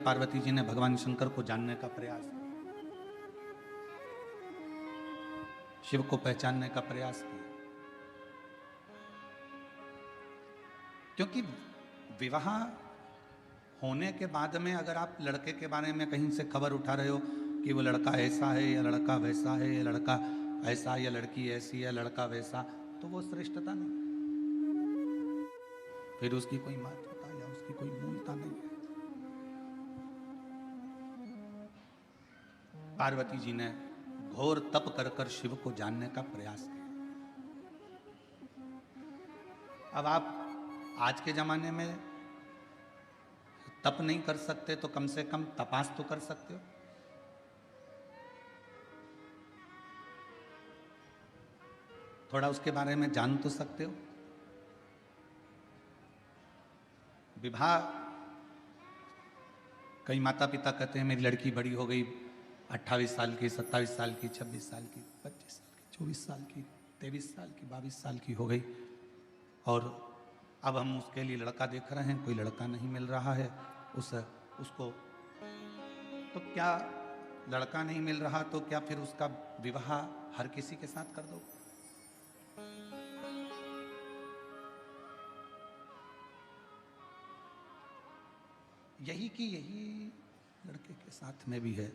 पार्वती जी ने भगवान शंकर को जानने का प्रयास, शिव को पहचानने का प्रयास किया, क्योंकि विवाह होने के बाद में अगर आप लड़के के बारे में कहीं से खबर उठा रहे हो कि वो लड़का ऐसा है या लड़का वैसा है या लड़का ऐसा या लड़की ऐसी है लड़का वैसा, तो वो श्रेष्ठता नहीं, फिर उसकी कोई महत्वता या उसकी कोई मूलता नहीं है। पार्वती जी ने घोर तप कर कर शिव को जानने का प्रयास किया। अब आप आज के जमाने में तप नहीं कर सकते तो कम से कम तपास तो कर सकते हो। थोड़ा उसके बारे में जान तो सकते हो। विवाह, कई माता पिता कहते हैं मेरी लड़की बड़ी हो गई, 28 साल की, 27 साल की, 26 साल की, 25 साल की, 24 साल की, 23 साल की, 22 साल की हो गई और अब हम उसके लिए लड़का देख रहे हैं, कोई लड़का नहीं मिल रहा है उसको, तो क्या लड़का नहीं मिल रहा तो क्या फिर उसका विवाह हर किसी के साथ कर दो? यही की यही लड़के के साथ में भी है।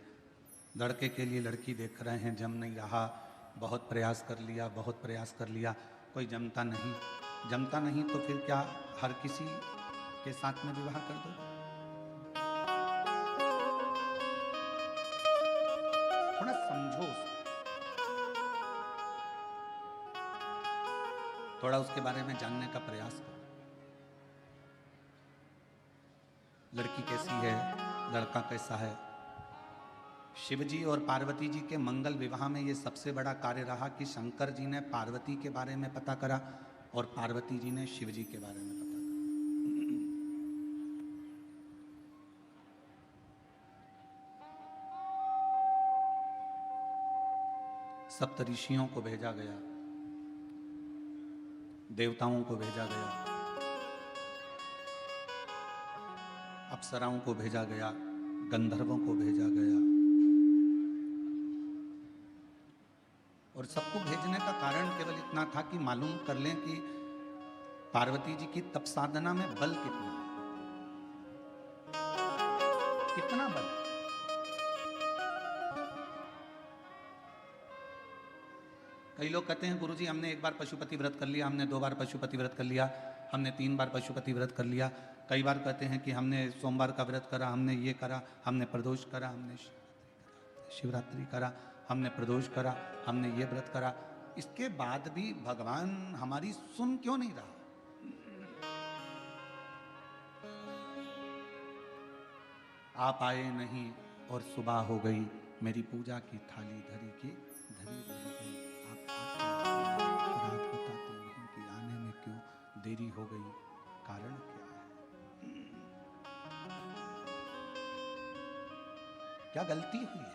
लड़के के लिए लड़की देख रहे हैं, जम नहीं रहा, बहुत प्रयास कर लिया, बहुत प्रयास कर लिया, कोई जमता नहीं तो फिर क्या हर किसी के साथ में विवाह कर दो? थोड़ा समझो, थोड़ा उसके बारे में जानने का प्रयास करो। लड़की कैसी है, लड़का कैसा है। शिवजी और पार्वती जी के मंगल विवाह में ये सबसे बड़ा कार्य रहा कि शंकर जी ने पार्वती के बारे में पता करा और पार्वती जी ने शिवजी के बारे में पता करा। सप्त ऋषियों को भेजा गया, देवताओं को भेजा गया, अप्सराओं को भेजा गया, गंधर्वों को भेजा गया, और सबको भेजने का कारण केवल इतना था कि मालूम कर लें कि पार्वती जी की तप साधना में बल कितना है, कितना बल। कई लोग कहते हैं गुरुजी हमने एक बार पशुपति व्रत कर लिया, हमने 2 बार पशुपति व्रत कर लिया, हमने 3 बार पशुपति व्रत कर लिया। कई बार कहते हैं कि हमने सोमवार का व्रत करा, हमने ये करा, हमने प्रदोष करा, हमने शिवरात्रि करा, हमने प्रदोष करा, हमने ये व्रत करा। इसके बाद भी भगवान हमारी सुन क्यों नहीं रहा? आप आए नहीं और सुबह हो गई, मेरी पूजा की थाली धरी की धरी रह गई। आप रात बताते नहीं कि आने में क्यों देरी हो गई, कारण क्या है? क्या गलती हुई है?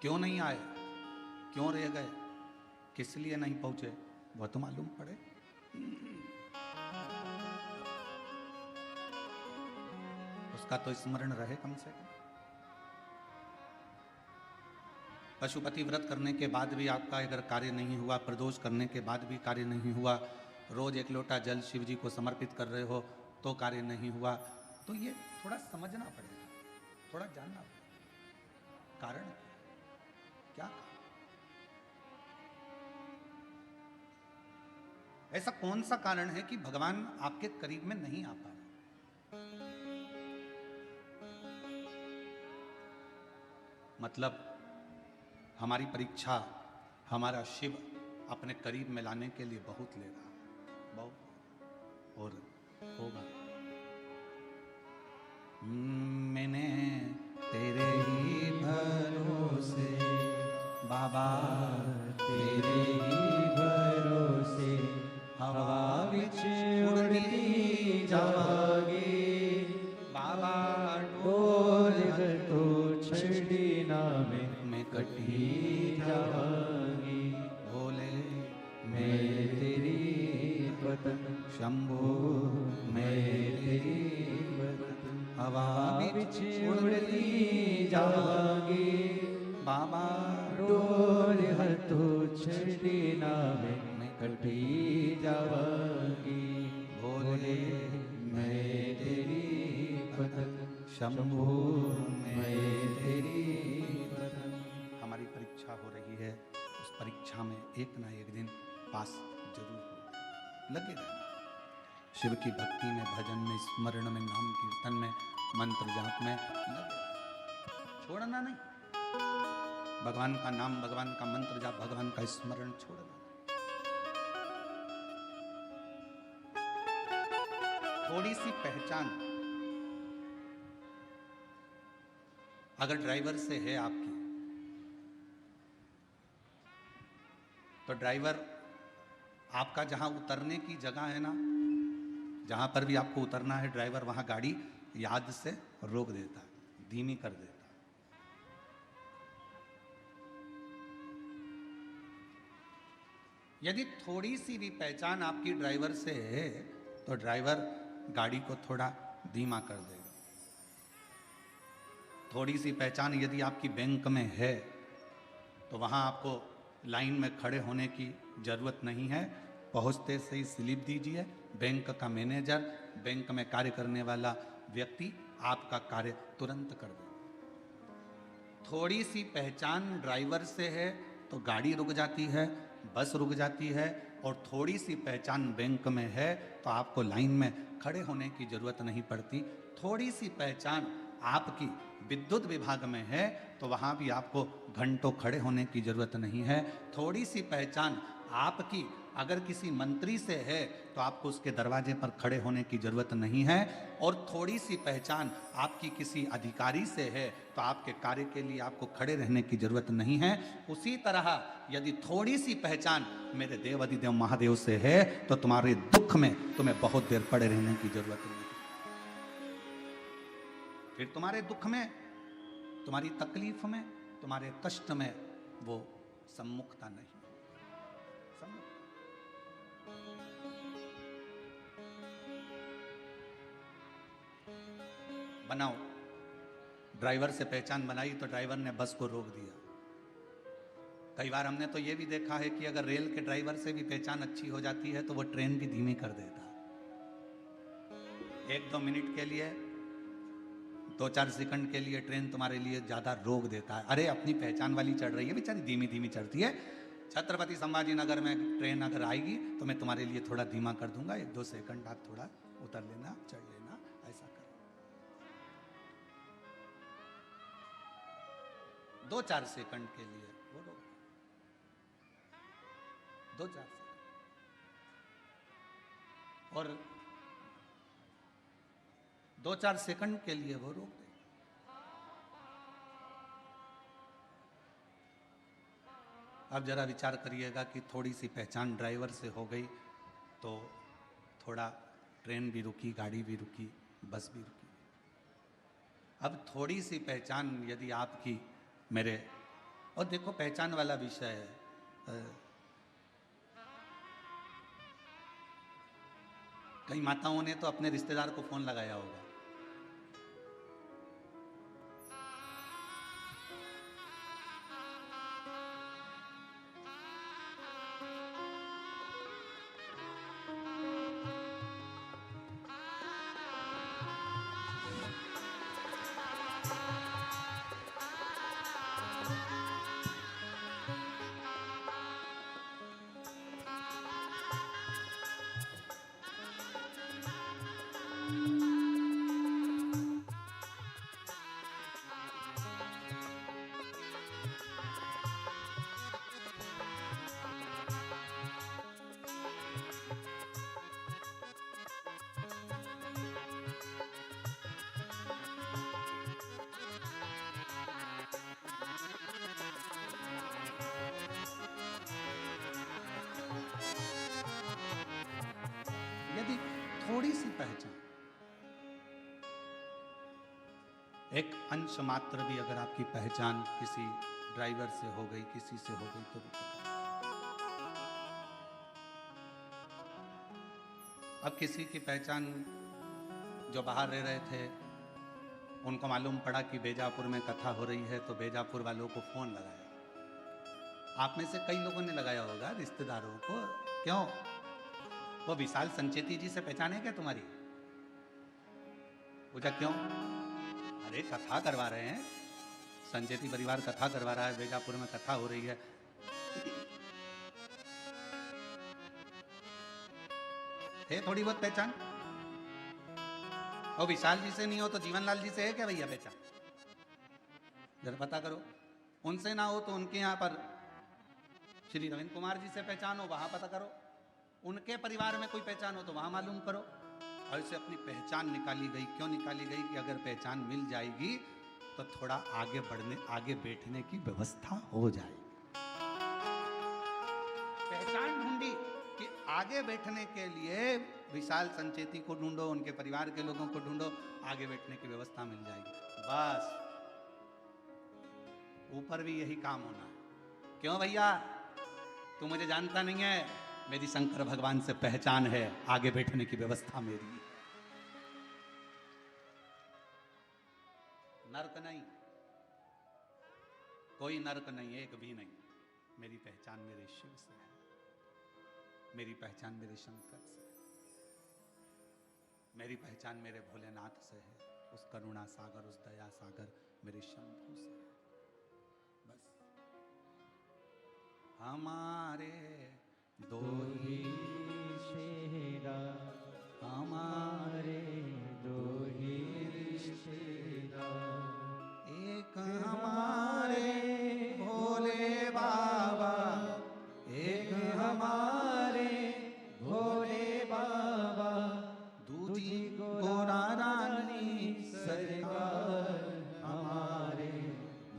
क्यों नहीं आए, क्यों रह गए, किस लिए नहीं पहुंचे, वह तो मालूम पड़े। उसका तो स्मरण रहे कम से कम। पशुपति व्रत करने के बाद भी आपका अगर कार्य नहीं हुआ, प्रदोष करने के बाद भी कार्य नहीं हुआ, रोज 1 लोटा जल शिव जी को समर्पित कर रहे हो तो कार्य नहीं हुआ, तो ये थोड़ा समझना पड़ेगा, थोड़ा जानना पड़ेगा कारण क्या। ऐसा कौन सा कारण है कि भगवान आपके करीब में नहीं आ पा रहे? मतलब हमारी परीक्षा हमारा शिव अपने करीब में लाने के लिए बहुत लेगा, बहुत, और होगा। मैंने तेरे ही भरोसे बाबा, तेरे ही भरोसे हवा विच उड़ती जावांगी बाबा, डोर तो छड़ी ना में कटी जावांगी। भोले मैं तेरी पतंग शंभो मैं तेरी हवा बिच उड़ती जावांगी बाबा डोर हर तो छड़ी नावे मैं कटी जावांगी भोले मैं तेरी पतंग शंभू मैं तेरी पतंग। हमारी परीक्षा हो रही है, उस परीक्षा में एक ना एक दिन पास जरूर हो। लगे रहना शिव की भक्ति में, भजन में, स्मरण में, नाम कीर्तन में, मंत्र जाप में लगे रहना, छोड़ना नहीं। भगवान का नाम, भगवान का मंत्र जाप, भगवान का स्मरण छोड़ना नहीं। थोड़ी सी पहचान अगर ड्राइवर से है आपकी, तो ड्राइवर आपका जहां उतरने की जगह है ना, जहां पर भी आपको उतरना है, ड्राइवर वहां गाड़ी याद से रोक देता है, धीमी कर देता है। यदि थोड़ी सी भी पहचान आपकी ड्राइवर से है, तो ड्राइवर गाड़ी को थोड़ा धीमा कर देगा। थोड़ी सी पहचान यदि आपकी बैंक में है, तो वहां आपको लाइन में खड़े होने की जरूरत नहीं है। पहुंचते से ही स्लिप दीजिए, बैंक का मैनेजर, बैंक में कार्य करने वाला व्यक्ति आपका कार्य तुरंत कर दे। थोड़ी सी पहचान ड्राइवर से है तो गाड़ी रुक जाती है, बस रुक जाती है, और थोड़ी सी पहचान बैंक में है तो आपको लाइन में खड़े होने की जरूरत नहीं पड़ती। थोड़ी सी पहचान आपकी विद्युत विभाग में है तो वहां भी आपको घंटों खड़े होने की जरूरत नहीं है। थोड़ी सी पहचान आपकी अगर किसी मंत्री से है तो आपको उसके दरवाजे पर खड़े होने की जरूरत नहीं है। और थोड़ी सी पहचान आपकी किसी अधिकारी से है तो आपके कार्य के लिए आपको खड़े रहने की जरूरत नहीं है। उसी तरह यदि थोड़ी सी पहचान मेरे देव अधिदेव महादेव से है तो तुम्हारे दुख में तुम्हें बहुत देर पड़े रहने की जरूरत नहीं। फिर तुम्हारे दुख में, तुम्हारी तकलीफ में, तुम्हारे कष्ट में वो सम्मुखता नहीं। बनाओ, ड्राइवर से पहचान बनाई तो ड्राइवर ने बस को रोक दिया। कई बार हमने तो ये भी देखा है कि अगर रेल के ड्राइवर से भी पहचान अच्छी हो जाती है तो वो ट्रेन भी धीमी कर देता है। 1-2 मिनट के लिए, 2-4 सेकंड के लिए ट्रेन तुम्हारे लिए ज्यादा रोक देता है। अरे अपनी पहचान वाली चढ़ रही है, बेचारी धीमी धीमी चढ़ती है, छत्रपति संभाजी नगर में ट्रेन अगर आएगी तो मैं तुम्हारे लिए थोड़ा धीमा कर दूंगा, 1-2 सेकंड आप थोड़ा उतर लेना, चढ़ लेना, ऐसा कर। 2-4 सेकंड के लिए वो रोक, 2-4 सेकंड, और 2-4 सेकंड के लिए वो रोक दे। अब जरा विचार करिएगा कि थोड़ी सी पहचान ड्राइवर से हो गई तो थोड़ा ट्रेन भी रुकी, गाड़ी भी रुकी, बस भी रुकी। अब थोड़ी सी पहचान यदि आपकी मेरे, और देखो पहचान वाला विषय है, कई माताओं ने तो अपने रिश्तेदार को फोन लगाया होगा, यदि थोड़ी सी पहचान, एक अंश मात्र भी अगर आपकी पहचान किसी ड्राइवर से हो गई, किसी से हो गई, तो अब किसी की पहचान जो बाहर रह रहे थे उनको मालूम पड़ा कि बेजापुर में कथा हो रही है, तो बेजापुर वालों को फोन लगाया। आप में से कई लोगों ने लगाया होगा, रिश्तेदारों को। क्यों? वो विशाल संचेती जी से पहचाने क्या तुम्हारी? पूछा क्यों? अरे कथा करवा रहे हैं, संचेती परिवार कथा करवा रहा है, बेजापुर में कथा हो रही है। है थोड़ी बहुत पहचान? और विशाल जी से नहीं हो तो जीवनलाल जी से है क्या भैया पहचान? जरा पता करो। उनसे ना हो तो उनके यहाँ पर श्री रविंद्र कुमार जी से पहचान हो, वहां पता करो। उनके परिवार में कोई पहचान हो तो वहां मालूम करो। और इससे अपनी पहचान निकाली गई। क्यों निकाली गई? कि अगर पहचान मिल जाएगी तो थोड़ा आगे बैठने की व्यवस्था हो जाएगी। पहचान ढूंढी कि आगे बैठने के लिए विशाल संचेती को ढूंढो, उनके परिवार के लोगों को ढूंढो, आगे बैठने की व्यवस्था मिल जाएगी। बस ऊपर भी यही काम होना है। क्यों भैया? तू मुझे जानता नहीं है, मेरी शंकर भगवान से पहचान है, आगे बैठने की व्यवस्था मेरी। नर्क नहीं, कोई नर्क नहीं, एक भी नहीं। मेरी पहचान मेरे शिव से है, मेरी पहचान मेरे शंकर से है, मेरी पहचान मेरे भोलेनाथ से है, उस करुणा सागर, उस दया सागर मेरे शंभू से है। बस हमारे दो ही शेरा, हमारे दो ही रिश्तेदार, एक हमारे भोले बाबा, एक हमारे भोले बाबा, दूजी गोरा रानी सरकार, हमारे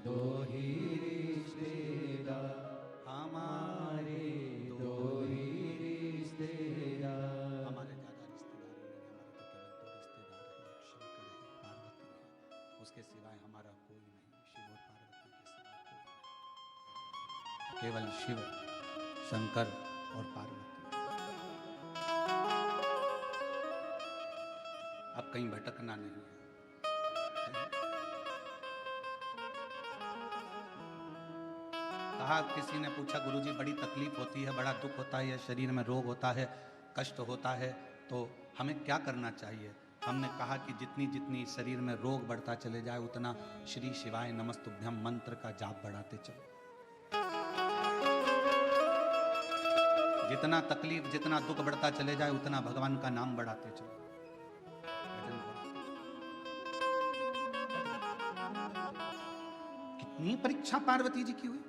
दो ही रिश्तेदार, हमारे दो ही रिश्तेदार। हमारे ज्यादा रिश्तेदार नहीं, हमारे तो केवल दो रिश्तेदार हैं, एक शंकर है, पार्वती है। उसके सिवाय हमारा कोई नहीं, शिव और पार्वती के सिवाय कोई नहीं। केवल शिव, शंकर और पार्वती। अब कहीं भटकना नहीं है। कहा, किसी ने पूछा गुरुजी बड़ी तकलीफ होती है, बड़ा दुख होता है, या शरीर में रोग होता है, कष्ट होता है, तो हमें क्या करना चाहिए? हमने कहा कि जितनी जितनी शरीर में रोग बढ़ता चले जाए उतना श्री शिवाय नमस्तुभ्यम मंत्र का जाप बढ़ाते चलो। जितना तकलीफ, जितना दुख बढ़ता चले जाए उतना भगवान का नाम बढ़ाते चलो, भजन बढ़ाते चलो। कितनी परीक्षा पार्वती जी की हुई।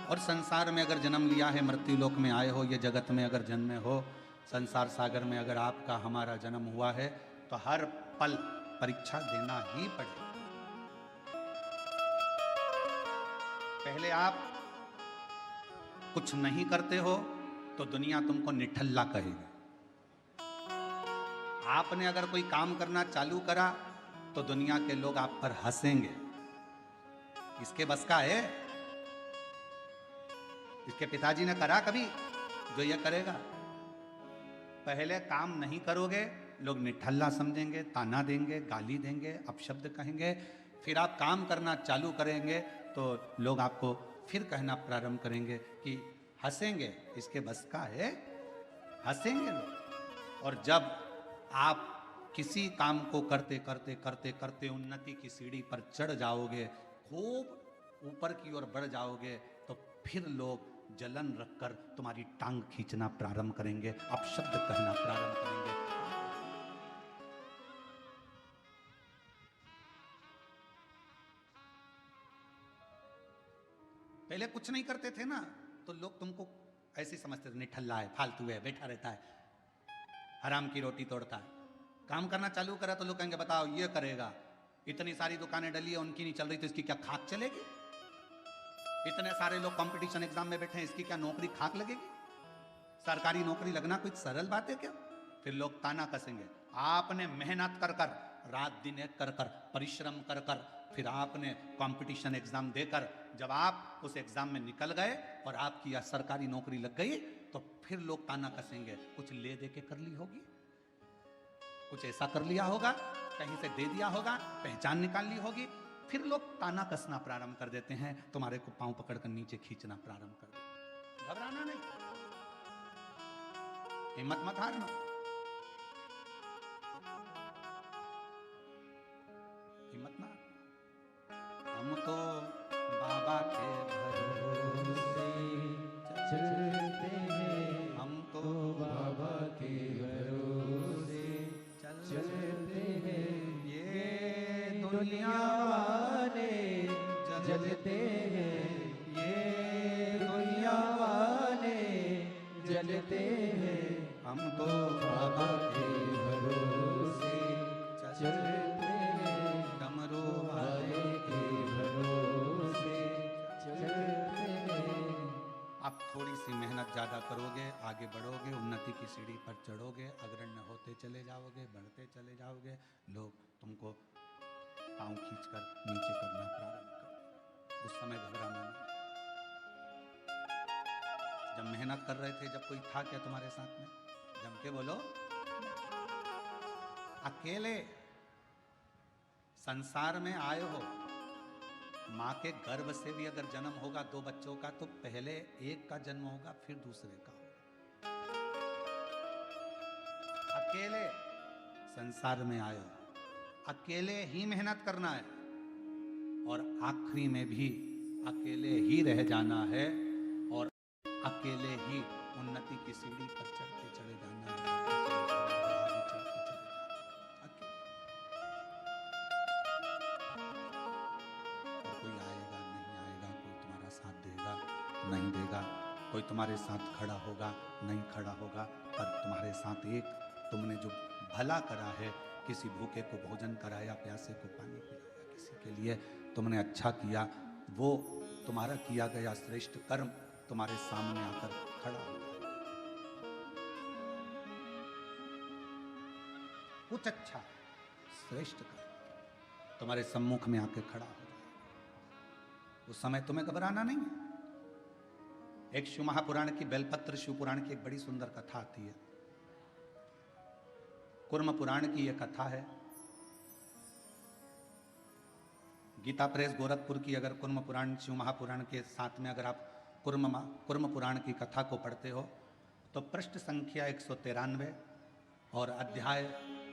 और संसार में अगर जन्म लिया है, मृत्यु लोक में आए हो, ये जगत में अगर जन्मे हो, संसार सागर में अगर आपका हमारा जन्म हुआ है, तो हर पल परीक्षा देना ही पड़ेगा। पहले आप कुछ नहीं करते हो तो दुनिया तुमको निठल्ला कहेगी। आपने अगर कोई काम करना चालू करा तो दुनिया के लोग आप पर हंसेंगे। इसके बस का है? इसके पिताजी ने करा कभी जो ये करेगा? पहले काम नहीं करोगे, लोग निठल्ला समझेंगे, ताना देंगे, गाली देंगे, अपशब्द कहेंगे। फिर आप काम करना चालू करेंगे तो लोग आपको फिर कहना प्रारंभ करेंगे कि हंसेंगे। इसके बस का है? हंसेंगे लोग। और जब आप किसी काम को करते करते करते करते उन्नति की सीढ़ी पर चढ़ जाओगे, खूब ऊपर की ओर बढ़ जाओगे, तो फिर लोग जलन रखकर तुम्हारी टांग खींचना प्रारंभ करेंगे, अपशब्द कहना प्रारंभ करेंगे। पहले कुछ नहीं करते थे ना, तो लोग तुमको ऐसे समझते थे, निठल्ला है, फालतू है, बैठा रहता है, हराम की रोटी तोड़ता है। काम करना चालू करा तो लोग कहेंगे बताओ ये करेगा, इतनी सारी दुकानें डली है, उनकी नहीं चल रही तो इसकी क्या खाक चलेगी? इतने सारे लोग कंपटीशन एग्जाम में बैठे हैं, इसकी क्या नौकरी खाक लगेगी? सरकारी नौकरी लगना कोई सरल बात है क्या? फिर लोग ताना कसेंगे। आपने मेहनत कर कर, रात दिन एक कर कर, परिश्रम कर कर, फिर आपने कंपटीशन एग्जाम देकर जब आप उस एग्जाम में निकल गए और आपकी यह सरकारी नौकरी लग गई, तो फिर लोग ताना कसेंगे, कुछ ले दे के कर ली होगी, कुछ ऐसा कर लिया होगा, कहीं से दे दिया होगा, पहचान निकाल ली होगी, फिर लोग ताना कसना प्रारंभ कर देते हैं, तुम्हारे को पांव पकड़कर नीचे खींचना प्रारंभ कर देते। घबराना नहीं, हिम्मत मत हारना। हिम्मत ना, हम तो बाबा के भरोसे चलते हैं, हम तो बाबा के भरोसे चलते हैं। ये दुनिया वाले जलते हैं, ये दुनिया वाले जलते हैं। हम तो बाबा के भरोसे चलते हैं, डमरू वाले के भरोसे चलते हैं। आप थोड़ी सी मेहनत ज़्यादा करोगे, आगे बढ़ोगे, उन्नति की सीढ़ी पर चढ़ोगे, अग्रण्य होते चले जाओगे, बढ़ते चले जाओगे, लोग तुमको पाँव खींचकर नीचे करना प्रारंभ कर। उस समय घबराना नहीं। जब मेहनत कर रहे थे, जब कोई था क्या तुम्हारे साथ में? जम के बोलो। अकेले संसार में आए हो, माँ के गर्भ से भी अगर जन्म होगा 2 बच्चों का, तो पहले एक का जन्म होगा, फिर दूसरे का होगा। अकेले संसार में आए हो, अकेले ही मेहनत करना है, और आखिरी में भी अकेले ही रह जाना है, और अकेले ही उन्नति की सीढ़ी पर चढ़ते चले जाना है। आगे चढ़ते चले जाना है, अकेले। और कोई आएगा नहीं आएगा, कोई तुम्हारा साथ देगा नहीं देगा, कोई तुम्हारे साथ खड़ा होगा नहीं खड़ा होगा, पर तुम्हारे साथ एक तुमने जो भला करा है, किसी भूखे को भोजन कराया, प्यासे को पानी पिलाया, किसी के लिए तुमने अच्छा किया, वो तुम्हारा किया गया श्रेष्ठ कर्म तुम्हारे सामने आकर खड़ा हो जाएगा। कुछ अच्छा श्रेष्ठ कर्म तुम्हारे सम्मुख में आकर खड़ा हो जाएगा। उस समय तुम्हें घबराना नहीं है। एक शिव महापुराण की, बेलपत्र शिव पुराण की एक बड़ी सुंदर कथा आती है। कुर्म पुराण की यह कथा है। गीता प्रेस गोरखपुर की अगर कुर्म पुराण शिव महापुराण के साथ में अगर आप कुर्म पुराण की कथा को पढ़ते हो, तो पृष्ठ संख्या 193 और अध्याय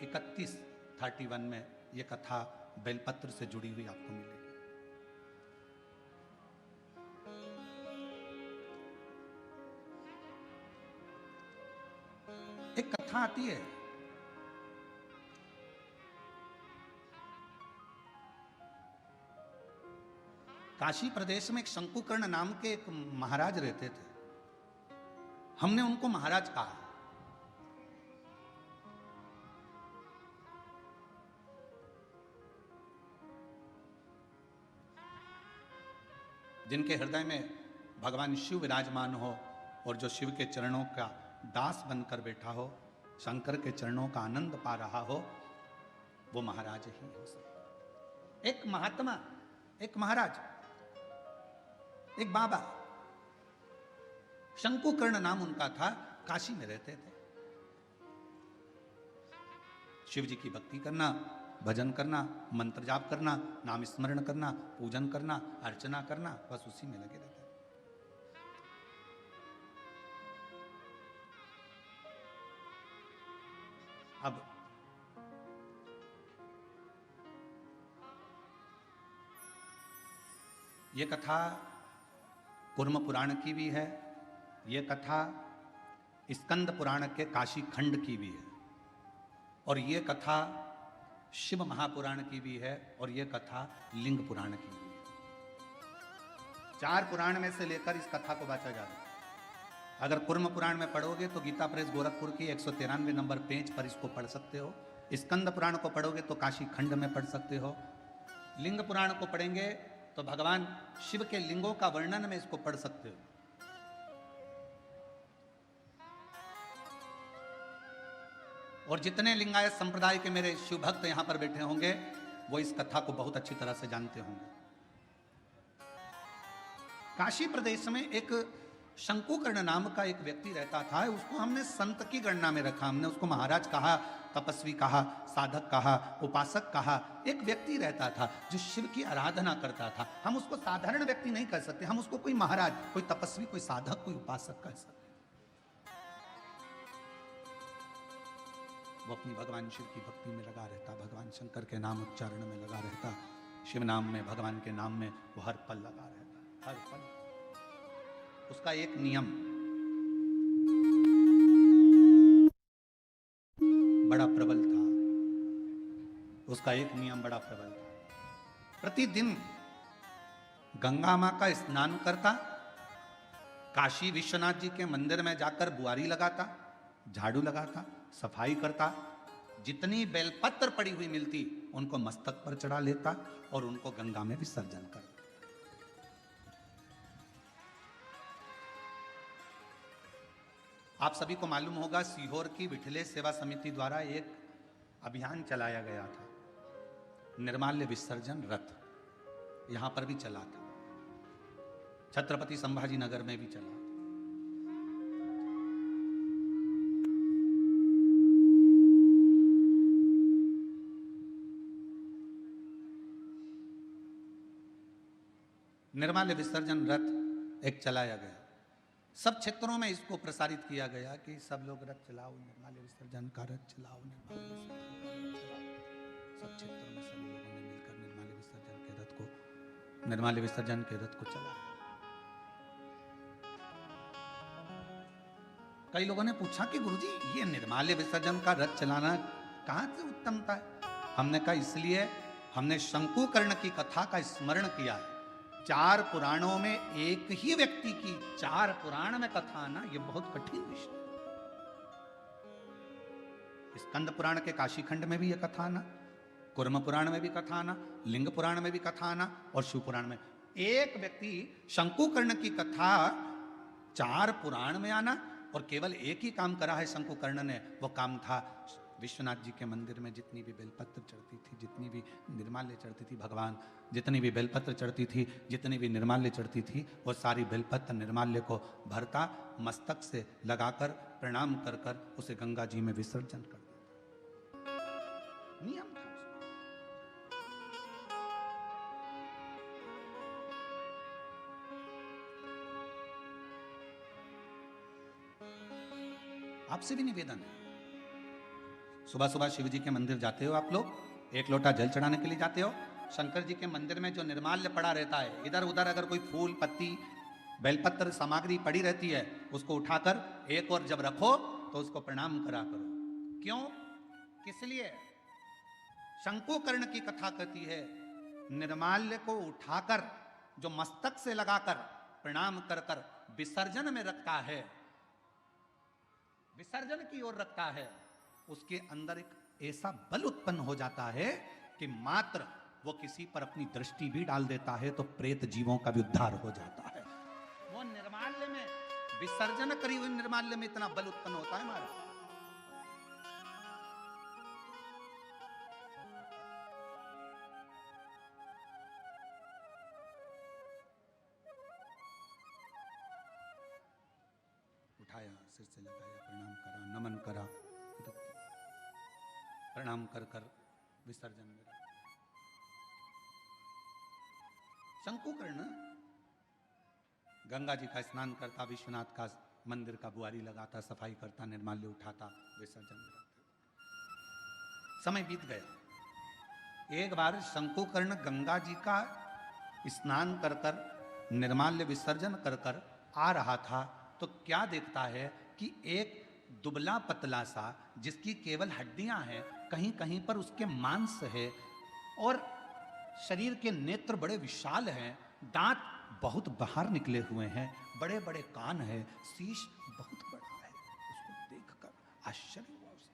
31 में ये कथा बेलपत्र से जुड़ी हुई आपको मिलेगी। एक कथा आती है, काशी प्रदेश में एक शंकुकर्ण नाम के एक महाराज रहते थे। हमने उनको महाराज कहा। जिनके हृदय में भगवान शिव विराजमान हो और जो शिव के चरणों का दास बनकर बैठा हो, शंकर के चरणों का आनंद पा रहा हो, वो महाराज ही हो सकता। एक महात्मा, एक महाराज, एक बाबा, शंकुकर्ण नाम उनका था, काशी में रहते थे। शिव जी की भक्ति करना, भजन करना, मंत्र जाप करना, नाम स्मरण करना, पूजन करना, अर्चना करना, बस उसी में लगे रहते। अब ये कथा कुर्म पुराण की भी है, ये कथा स्कंद पुराण के काशी खंड की भी है, और ये कथा शिव महापुराण की भी है, और ये कथा लिंग पुराण की भी है। 4 पुराण में से लेकर इस कथा को बांटा जा रहा है। अगर कुर्म पुराण में पढ़ोगे तो गीता प्रेस गोरखपुर की 193 नंबर पेज पर इसको पढ़ सकते हो। स्कंद पुराण को पढ़ोगे तो काशी खंड में पढ़ सकते हो। लिंग पुराण को पढ़ेंगे तो भगवान शिव के लिंगों का वर्णन में इसको पढ़ सकते हो। और जितने लिंगायत संप्रदाय के मेरे शिव भक्त यहां पर बैठे होंगे, वो इस कथा को बहुत अच्छी तरह से जानते होंगे। काशी प्रदेश में एक शंकुकर्ण नाम का एक व्यक्ति रहता था, उसको हमने संत की गणना में रखा, हमने उसको महाराज कहा, तपस्वी कहा, साधक कहा, उपासक कहा। एक व्यक्ति रहता था जो शिव की आराधना करता था। हम उसको साधारण व्यक्ति नहीं कह सकते, हम उसको कोई महाराज, कोई तपस्वी, कोई साधक, कोई उपासक कह सकते। वो अपनी भगवान शिव की भक्ति में लगा रहता, भगवान शंकर के नाम उच्चारण में लगा रहता, शिव नाम में, भगवान के नाम में वो हर पल लगा रहता, हर पल। उसका एक नियम बड़ा प्रबल था, उसका एक नियम बड़ा प्रबल था। प्रतिदिन गंगा मां का स्नान करता, काशी विश्वनाथ जी के मंदिर में जाकर बुआरी लगाता, झाड़ू लगाता, सफाई करता, जितनी बेलपत्र पड़ी हुई मिलती उनको मस्तक पर चढ़ा लेता और उनको गंगा में विसर्जन करता। आप सभी को मालूम होगा, सीहोर की विठलेश सेवा समिति द्वारा एक अभियान चलाया गया था, निर्माल्य विसर्जन रथ। यहां पर भी चला था, छत्रपति संभाजी नगर में भी चला। निर्माल्य विसर्जन रथ एक चलाया गया, सब क्षेत्रों में इसको प्रसारित किया गया कि सब लोग रथ चलाओ, निर्माल्य विसर्जन का रथ चलाओ, निर्माल्य विसर्जन का रथ चलाओ। सब क्षेत्रों में सभी लोगों ने मिलकर निर्माल्य विसर्जन के रथ को चलाया। कई लोगों ने पूछा कि गुरुजी ये निर्माल्य विसर्जन का रथ चलाना कहां से उत्तमता है? हमने कहा इसलिए हमने शंकुकर्ण की कथा का स्मरण किया है। 4 पुराणों में एक ही व्यक्ति की 4 पुराण में कथा आना ये बहुत कठिन विषय है। स्कंद पुराण के काशीखंड में भी ये कथा आना, कुर्म पुराण में भी कथा आना, लिंग पुराण में भी कथा आना और शिव पुराण में एक व्यक्ति शंकुकर्ण की कथा 4 पुराण में आना और केवल एक ही काम करा है शंकुकर्ण ने। वो काम था विश्वनाथ जी के मंदिर में जितनी भी बेलपत्र चढ़ती थी, जितनी भी निर्माल्य चढ़ती थी, भगवान जितनी भी बेलपत्र चढ़ती थी, जितनी भी निर्माल्य चढ़ती थी, वो सारी बेलपत्र निर्माल्य को भरता, मस्तक से लगाकर प्रणाम कर कर उसे गंगा जी में विसर्जन कर देता। नियम था। आपसे भी निवेदन है, सुबह सुबह शिव जी के मंदिर जाते हो आप लोग, 1 लोटा जल चढ़ाने के लिए जाते हो, शंकर जी के मंदिर में जो निर्माल्य पड़ा रहता है, इधर उधर अगर कोई फूल पत्ती बेलपत्र सामग्री पड़ी रहती है, उसको उठाकर एक और जब रखो तो उसको प्रणाम करा करो। क्यों? किस लिए? शंकुकर्ण की कथा कहती है निर्माल्य को उठाकर जो मस्तक से लगाकर प्रणाम कर कर विसर्जन में रखता है, विसर्जन की ओर रखता है, उसके अंदर एक ऐसा बल उत्पन्न हो जाता है कि मात्र वो किसी पर अपनी दृष्टि भी डाल देता है तो प्रेत जीवों का भी उद्धार हो जाता है। वो निर्माल्य में विसर्जन करी हुई निर्माल्य में इतना बल उत्पन्न होता है महाराज। उठाया, सिर से लगाया, प्रणाम करा, नमन करा, प्रणाम कर कर विसर्जन में रखा। शंकुकर्ण गंगा जी का स्नान करता, विश्वनाथ का मंदिर का बुआरी लगाता, सफाई करता, निर्माल्य उठाता, विसर्जन में रखता। समय बीत गया। एक बार शंकुकर्ण गंगा जी का स्नान कर कर निर्माल्य विसर्जन कर कर आ रहा था तो क्या देखता है कि एक दुबला पतला सा, जिसकी केवल हड्डियां हैं, कहीं कहीं पर उसके मांस है और शरीर के नेत्र बड़े विशाल हैं, दांत बहुत बाहर निकले हुए हैं, बड़े बड़े कान है, शीश बहुत बड़ा है। उसको देखकर आश्चर्य हुआ उसे,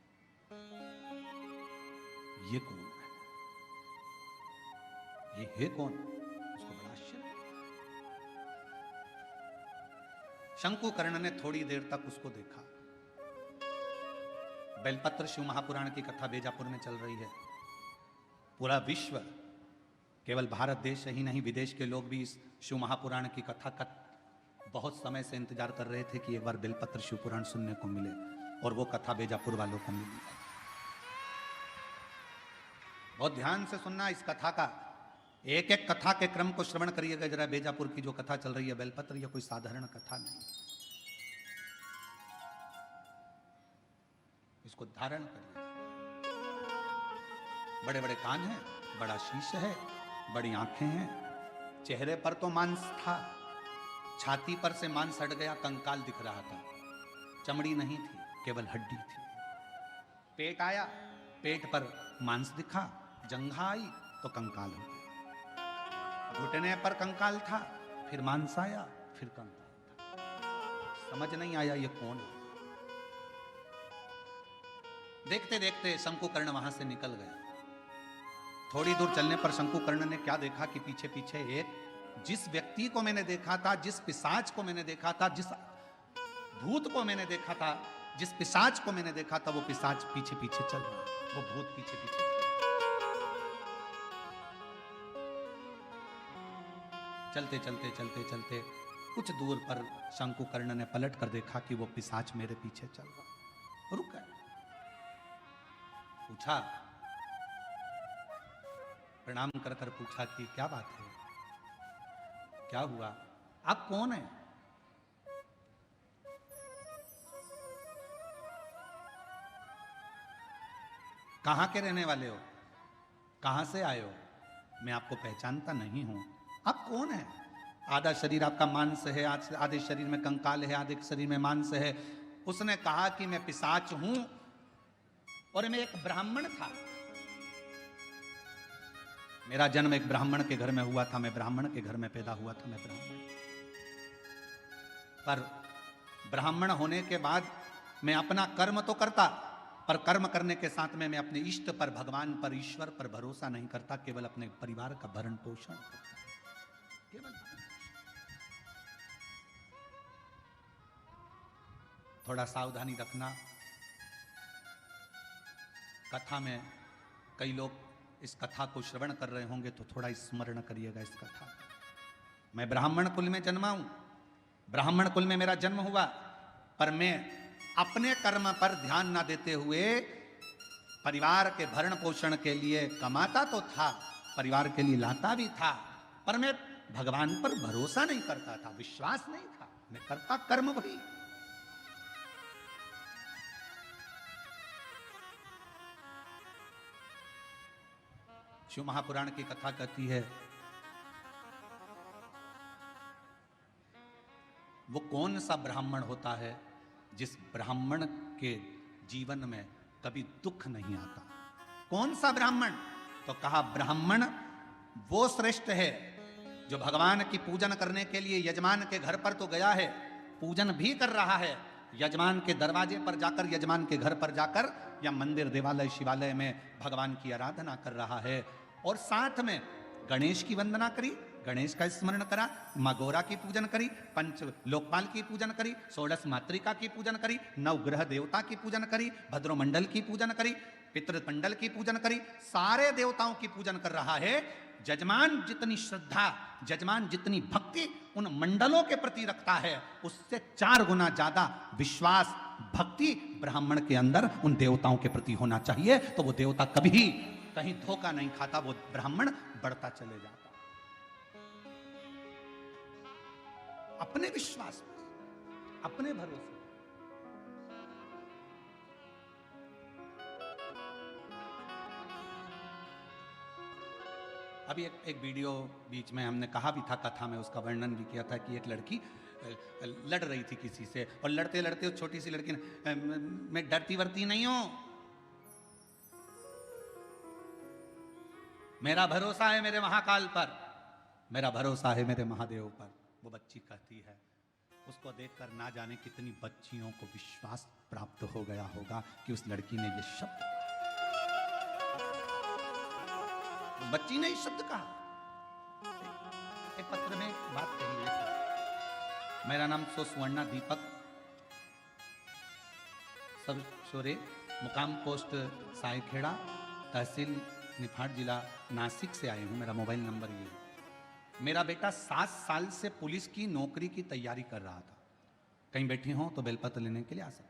ये कौन है, ये है कौन? उसको बड़ा आश्चर्य। शंकुकर्ण ने थोड़ी देर तक उसको देखा। बेलपत्र शिव महापुराण की कथा बेजापुर में चल रही है। पूरा विश्व, केवल भारत देश ही नहीं विदेश के लोग भी इस शिव महापुराण की कथा का बहुत समय से इंतजार कर रहे थे कि एक बार बेलपत्र शिव पुराण सुनने को मिले, और वो कथा बेजापुर वालों को मिली। बहुत ध्यान से सुनना इस कथा का, एक एक कथा के क्रम को श्रवण करिएगा जरा। बेजापुर की जो कथा चल रही है बेलपत्र, यह कोई साधारण कथा नहीं, इसको धारण करिए। बड़े बड़े कान हैं, बड़ा शीश है, बड़ी आंखें हैं, चेहरे पर तो मांस था, छाती पर से मांस हट गया, कंकाल दिख रहा था, चमड़ी नहीं थी, केवल हड्डी थी। पेट आया, पेट पर मांस दिखा, जंघा आई तो कंकाल हो गया, घुटने पर कंकाल था, फिर मांस आया, फिर कंकाल था। समझ नहीं आया ये कौन है। देखते देखते शंकुकर्ण वहां से निकल गया। थोड़ी दूर चलने पर शंकुकर्ण ने क्या देखा कि पीछे पीछे एक, जिस व्यक्ति को मैंने देखा था, जिस पिशाच को मैंने देखा था, जिस भूत को मैंने देखा था, जिस पिशाच को मैंने देखा था, वो पिशाच पीछे पीछे चल रहा, वो भूत पीछे पीछे। चलते चलते चलते चलते कुछ दूर पर शंकुकर्ण ने पलट कर देखा कि वो पिशाच मेरे पीछे चल रहा। रुक गए, पूछा, प्रणाम कर कर पूछा कि क्या बात है, क्या हुआ, आप कौन हैं? कहां के रहने वाले हो, कहां से आए हो? मैं आपको पहचानता नहीं हूं, आप कौन हैं? आधा शरीर आपका मांस है, आधे शरीर में कंकाल है, आधे शरीर में मांस है। उसने कहा कि मैं पिशाच हूं और मैं एक ब्राह्मण था, मेरा जन्म एक ब्राह्मण के घर में हुआ था, मैं ब्राह्मण के घर में पैदा हुआ था, मैं ब्राह्मण। पर ब्राह्मण होने के बाद मैं अपना कर्म तो करता, पर कर्म करने के साथ में मैं अपने इष्ट पर, भगवान पर, ईश्वर पर भरोसा नहीं करता, केवल अपने परिवार का भरण पोषण करता, केवल। थोड़ा सावधानी रखना। कथा में कई लोग इस कथा को श्रवण कर रहे होंगे तो थोड़ा स्मरण करिएगा इस कथा। मैं ब्राह्मण कुल में जन्मा हूं, ब्राह्मण कुल में मेरा जन्म हुआ, पर मैं अपने कर्म पर ध्यान ना देते हुए परिवार के भरण पोषण के लिए कमाता तो था, परिवार के लिए लाता भी था, पर मैं भगवान पर भरोसा नहीं करता था, विश्वास नहीं था, मैं करता कर्म वही। शिव महापुराण की कथा कहती है, वो कौन सा ब्राह्मण होता है जिस ब्राह्मण के जीवन में कभी दुख नहीं आता। कौन सा ब्राह्मण? तो कहा ब्राह्मण वो श्रेष्ठ है जो भगवान की पूजन करने के लिए यजमान के घर पर तो गया है, पूजन भी कर रहा है, यजमान के दरवाजे पर जाकर, यजमान के घर पर जाकर, या मंदिर, देवालय, शिवालय में भगवान की आराधना कर रहा है, और साथ में गणेश की वंदना करी, गणेश का स्मरण करा, माँ गौरा की पूजन करी, पंच लोकपाल की पूजन करी, षोडश मातृका की पूजन करी, नवग्रह देवता की पूजन करी, भद्रमंडल की पूजन करी, पितृमंडल की पूजन करी, सारे देवताओं की पूजन कर रहा है। जजमान जितनी श्रद्धा, जजमान जितनी भक्ति उन मंडलों के प्रति रखता है, उससे 4 गुना ज्यादा विश्वास, भक्ति ब्राह्मण के अंदर उन देवताओं के प्रति होना चाहिए। तो वो देवता कभी कहीं धोखा नहीं खाता, वो ब्राह्मण बढ़ता चले जाता अपने विश्वास पर, अपने भरोसे। अभी एक वीडियो बीच में हमने कहा भी था, कथा में उसका वर्णन भी किया था कि एक लड़की लड़ रही थी किसी से, और लड़ते लड़ते उस छोटी सी लड़की ने, मैं डरती वरती नहीं हूं, मेरा भरोसा है मेरे महाकाल पर, मेरा भरोसा है मेरे महादेव पर। वो बच्ची कहती है, उसको देखकर ना जाने कितनी बच्चियों को विश्वास प्राप्त हो गया होगा कि उस लड़की ने ये शब्द, बच्ची ने ये शब्द कहा। एक पत्र में बात कही है, मेरा नाम सुवर्णा दीपक सब शोरे, मुकाम पोस्ट सायखेड़ा, तहसील निफाड़, जिला नासिक से आए हूँ, मेरा मोबाइल नंबर ये है। मेरा बेटा 7 साल से पुलिस की नौकरी की तैयारी कर रहा था। कहीं बैठी हो तो बेलपत्र लेने के लिए आ सकते।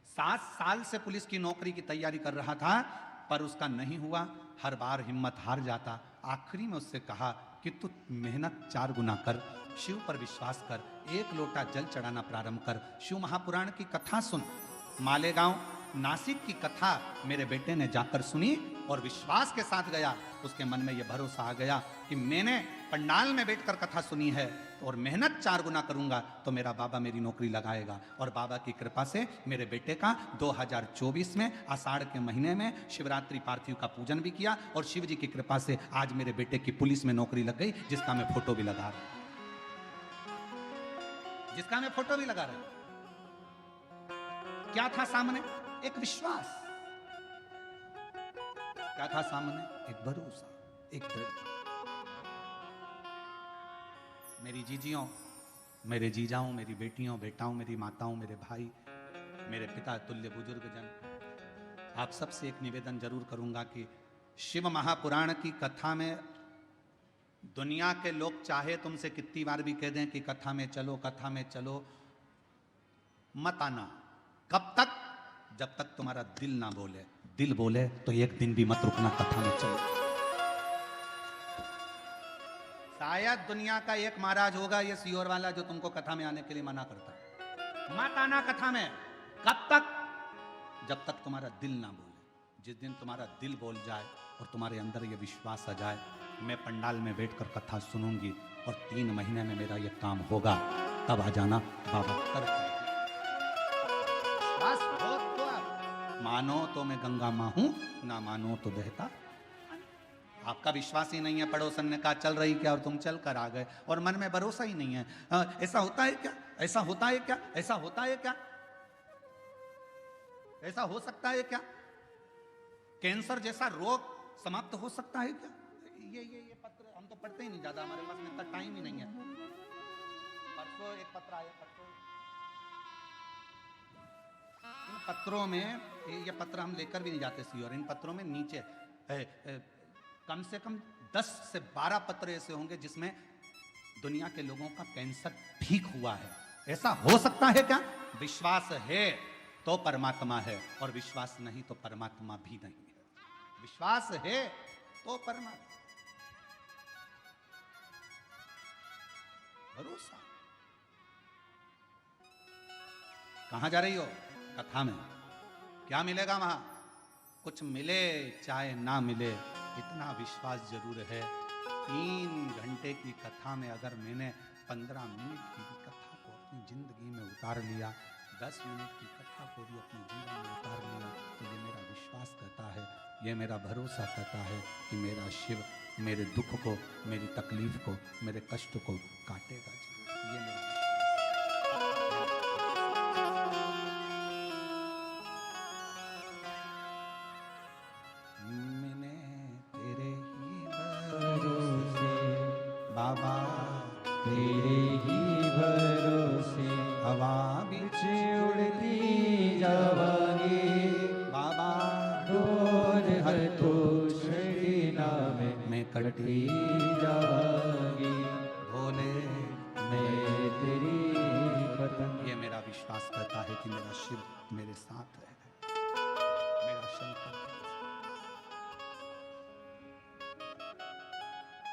7 साल से पुलिस की नौकरी की तैयारी कर रहा था, पर उसका नहीं हुआ। हर बार हिम्मत हार जाता। आखिरी में उससे कहा कि तू मेहनत 4 गुना कर, शिव पर विश्वास कर, 1 लोटा जल चढ़ाना प्रारंभ कर, शिव महापुराण की कथा सुन। मालेगांव नासिक की कथा मेरे बेटे ने जाकर सुनी और विश्वास के साथ गया। उसके मन में यह भरोसा आ गया कि मैंने पंडाल में बैठकर कथा सुनी है और मेहनत 4 गुना करूंगा तो मेरा बाबा मेरी नौकरी लगाएगा। और बाबा की कृपा से मेरे बेटे का 2024 में आषाढ़ के महीने में शिवरात्रि पार्थिव का पूजन भी किया और शिव जी की कृपा से आज मेरे बेटे की पुलिस में नौकरी लग गई, जिसका मैं फोटो भी लगा रहा हूं, जिसका मैं फोटो भी लगा रहा हूं। क्या था सामने? एक विश्वास। क्या था सामने? एक भरोसा, एक दृढ़ता। मेरी जीजियों, मेरे जीजाओं, मेरी बेटियों, बेटाओं, मेरी माताओं, मेरे भाई, मेरे पिता तुल्य बुजुर्गजन, आप सबसे एक निवेदन जरूर करूंगा कि शिव महापुराण की कथा में दुनिया के लोग चाहे तुमसे कितनी बार भी कह दें कि कथा में चलो, कथा में चलो, मत आना। कब तक? जब तक तुम्हारा दिल ना बोले। दिल बोले तो एक दिन भी मत रुकना, कथा में चलो। शायद दुनिया का एक महाराज होगा ये सीहोर वाला जो तुमको कथा में आने के लिए मना करता है। मत आना कथा में। कब तक? जब तक तुम्हारा दिल ना बोले। जिस दिन तुम्हारा दिल बोल जाए और तुम्हारे अंदर ये विश्वास आ जाए, मैं पंडाल में बैठकर कथा सुनूंगी और 3 महीने में मेरा ये काम होगा, तब आ जाना बाबा कर। बस हो तो आप मानो तो मैं गंगा मां हूं, ना मानो तो बहता। आपका विश्वास ही नहीं है। पड़ोसन ने कहा चल रही क्या और तुम चल कर आ गए और मन में भरोसा ही नहीं है। ऐसा होता है क्या? ऐसा होता है क्या? ऐसा होता है क्या? ऐसा हो सकता है क्या? कैंसर जैसा रोग समाप्त हो सकता है क्या? ये पत्र हम तो पढ़ते ही नहीं ज्यादा, हमारे पास में इतना टाइम ही नहीं है। परसों एक पत्र आया, परसों इन पत्रों में, ये पत्र हम लेकर भी नहीं जाते सी, और इन पत्रों में नीचे कम से कम 10 से 12 पत्र ऐसे होंगे जिसमें दुनिया के लोगों का कैंसर ठीक हुआ है। ऐसा हो सकता है क्या? विश्वास है तो परमात्मा है और विश्वास नहीं तो परमात्मा भी नहीं है। विश्वास है तो परमात्मा, भरोसा। कहां जा रही हो? कथा में। क्या मिलेगा वहां? कुछ मिले चाहे ना मिले, इतना विश्वास जरूर है। 3 घंटे की कथा में अगर मैंने 15 मिनट की भी कथा को अपनी जिंदगी में उतार लिया, 10 मिनट की कथा को भी अपने जीवन में उतार लिया, तो ये मेरा विश्वास कहता है, ये मेरा भरोसा कहता है कि मेरा शिव मेरे दुख को, मेरी तकलीफ को, मेरे कष्ट को काटेगा जरूर। ये मेरा बाबा तेरे ही भरोसे हवा बिच उड़ती जावांगी बाबा डोर है तो छड़ी नाम मैं कटती जावांगी भोले मैं तेरी पतंग। ये मेरा विश्वास करता है कि मेरा शिव मेरे साथ है, मेरा शंकर।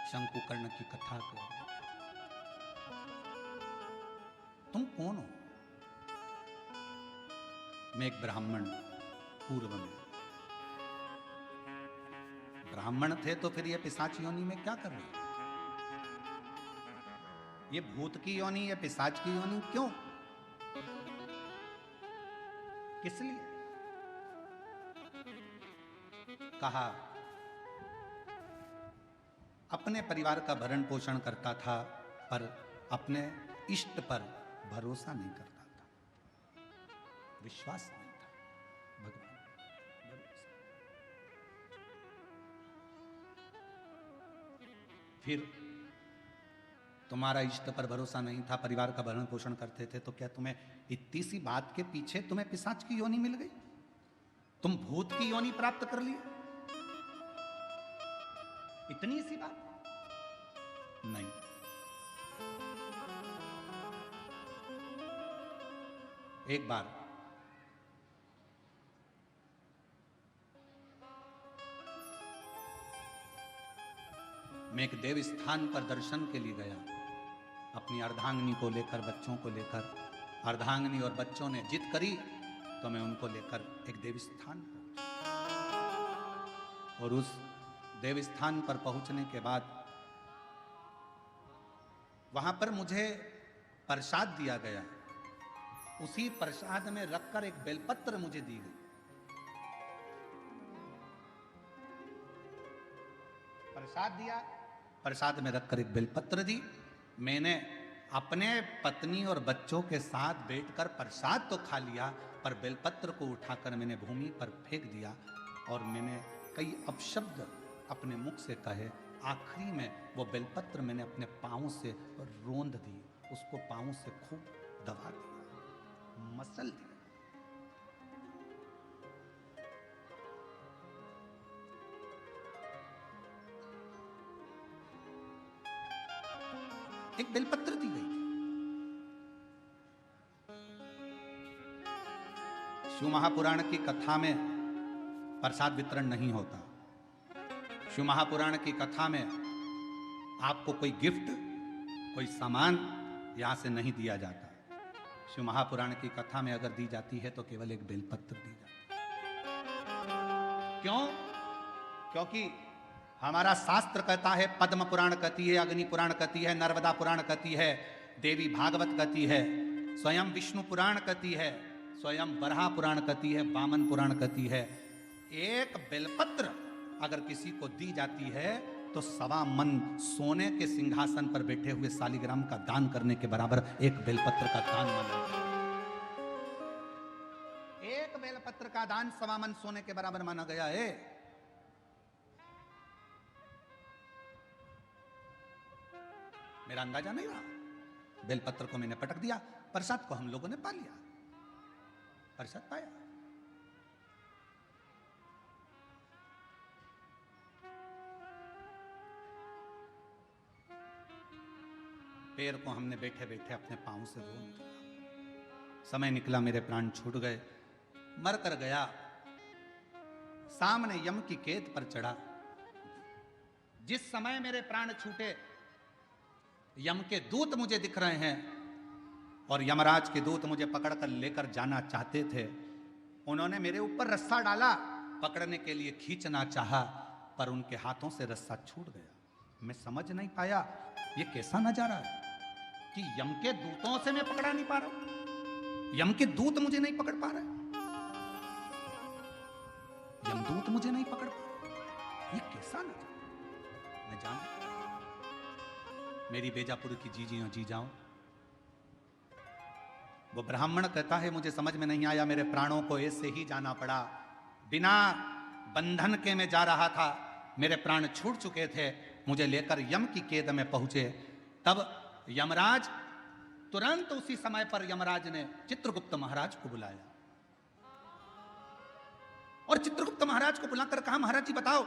शंकुकर्ण की कथा को, तुम कौन हो? मैं एक ब्राह्मण, पूर्व में ब्राह्मण थे तो फिर ये पिशाच योनि में क्या कर रहे? ये भूत की योनि, ये पिशाच की योनि क्यों? किस लिए? कहा अपने परिवार का भरण पोषण करता था पर अपने इष्ट पर भरोसा नहीं करता था, विश्वास नहीं था। भगवान फिर तुम्हारा इष्ट पर भरोसा नहीं था, परिवार का भरण पोषण करते थे, तो क्या तुम्हें इतनी सी बात के पीछे तुम्हें पिशाच की योनि मिल गई? तुम भूत की योनि प्राप्त कर लिए? इतनी सी बात नहीं। एक बार मैं एक देव स्थान पर दर्शन के लिए गया, अपनी अर्धांगिनी को लेकर, बच्चों को लेकर। अर्धांगिनी और बच्चों ने जिद करी तो मैं उनको लेकर एक देव स्थान पहुंचा। और उस देव स्थान पर पहुंचने के बाद वहां पर मुझे प्रसाद दिया गया। उसी प्रसाद में रखकर एक बेलपत्र मुझे दी गई। प्रसाद दिया, प्रसाद में रखकर एक बेलपत्र दी। मैंने अपने पत्नी और बच्चों के साथ बैठकर प्रसाद तो खा लिया, पर बेलपत्र को उठाकर मैंने भूमि पर फेंक दिया और मैंने कई अपशब्द अपने मुख से कहे। आखिरी में वो बेलपत्र मैंने अपने पांव से रोंद दी, उसको पांव से खूब दबा दिया, मसल दिया। एक बेलपत्र दी गई। शिव महापुराण की कथा में प्रसाद वितरण नहीं होता। शिव महापुराण की कथा में आपको कोई गिफ्ट, कोई सामान यहां से नहीं दिया जाता। शिव महापुराण की कथा में अगर दी जाती है तो केवल एक बेलपत्र दी जाती है। क्यों? क्योंकि हमारा शास्त्र कहता है, पद्म पुराण कहती है, अग्नि पुराण कहती है, नर्मदा पुराण कहती है, देवी भागवत कहती है, स्वयं विष्णु पुराण कहती है, स्वयं बरहा पुराण कहती है, वामन पुराण कहती है। एक बेलपत्र अगर किसी को दी जाती है तो 1.25 मन सोने के सिंहासन पर बैठे हुए शालिग्राम का दान करने के बराबर एक बेलपत्र का दान माना गया। एक बेलपत्र का दान 1.25 मन सोने के बराबर माना गया है। मेरा अंदाजा नहीं रहा। बेलपत्र को मैंने पटक दिया, प्रसाद को हम लोगों ने पा लिया, प्रसाद पाया। पैर को हमने बैठे बैठे अपने पांव से रोन दिया। समय निकला, मेरे प्राण छूट गए, मर कर गया। सामने यम की कैद पर चढ़ा। जिस समय मेरे प्राण छूटे, यम के दूत मुझे दिख रहे हैं और यमराज के दूत मुझे पकड़कर लेकर जाना चाहते थे। उन्होंने मेरे ऊपर रस्सा डाला, पकड़ने के लिए खींचना चाहा, पर उनके हाथों से रस्सा छूट गया। मैं समझ नहीं पाया ये कैसा नजारा है कि यम के दूतों से मैं पकड़ा नहीं पा रहा, यम के दूत मुझे नहीं पकड़ पा रहे, यमदूत मुझे नहीं पकड़ पा रहे। ये कैसा नजारा? मैं जानता, मेरी बेजापुर की जीजियों जी जाऊं, वो ब्राह्मण कहता है मुझे समझ में नहीं आया, मेरे प्राणों को ऐसे ही जाना पड़ा। बिना बंधन के मैं जा रहा था, मेरे प्राण छूट चुके थे, मुझे लेकर यम की कैद में पहुंचे। तब यमराज, तुरंत उसी समय पर यमराज ने चित्रगुप्त महाराज को बुलाया और चित्रगुप्त महाराज को बुलाकर कहा, महाराज जी बताओ,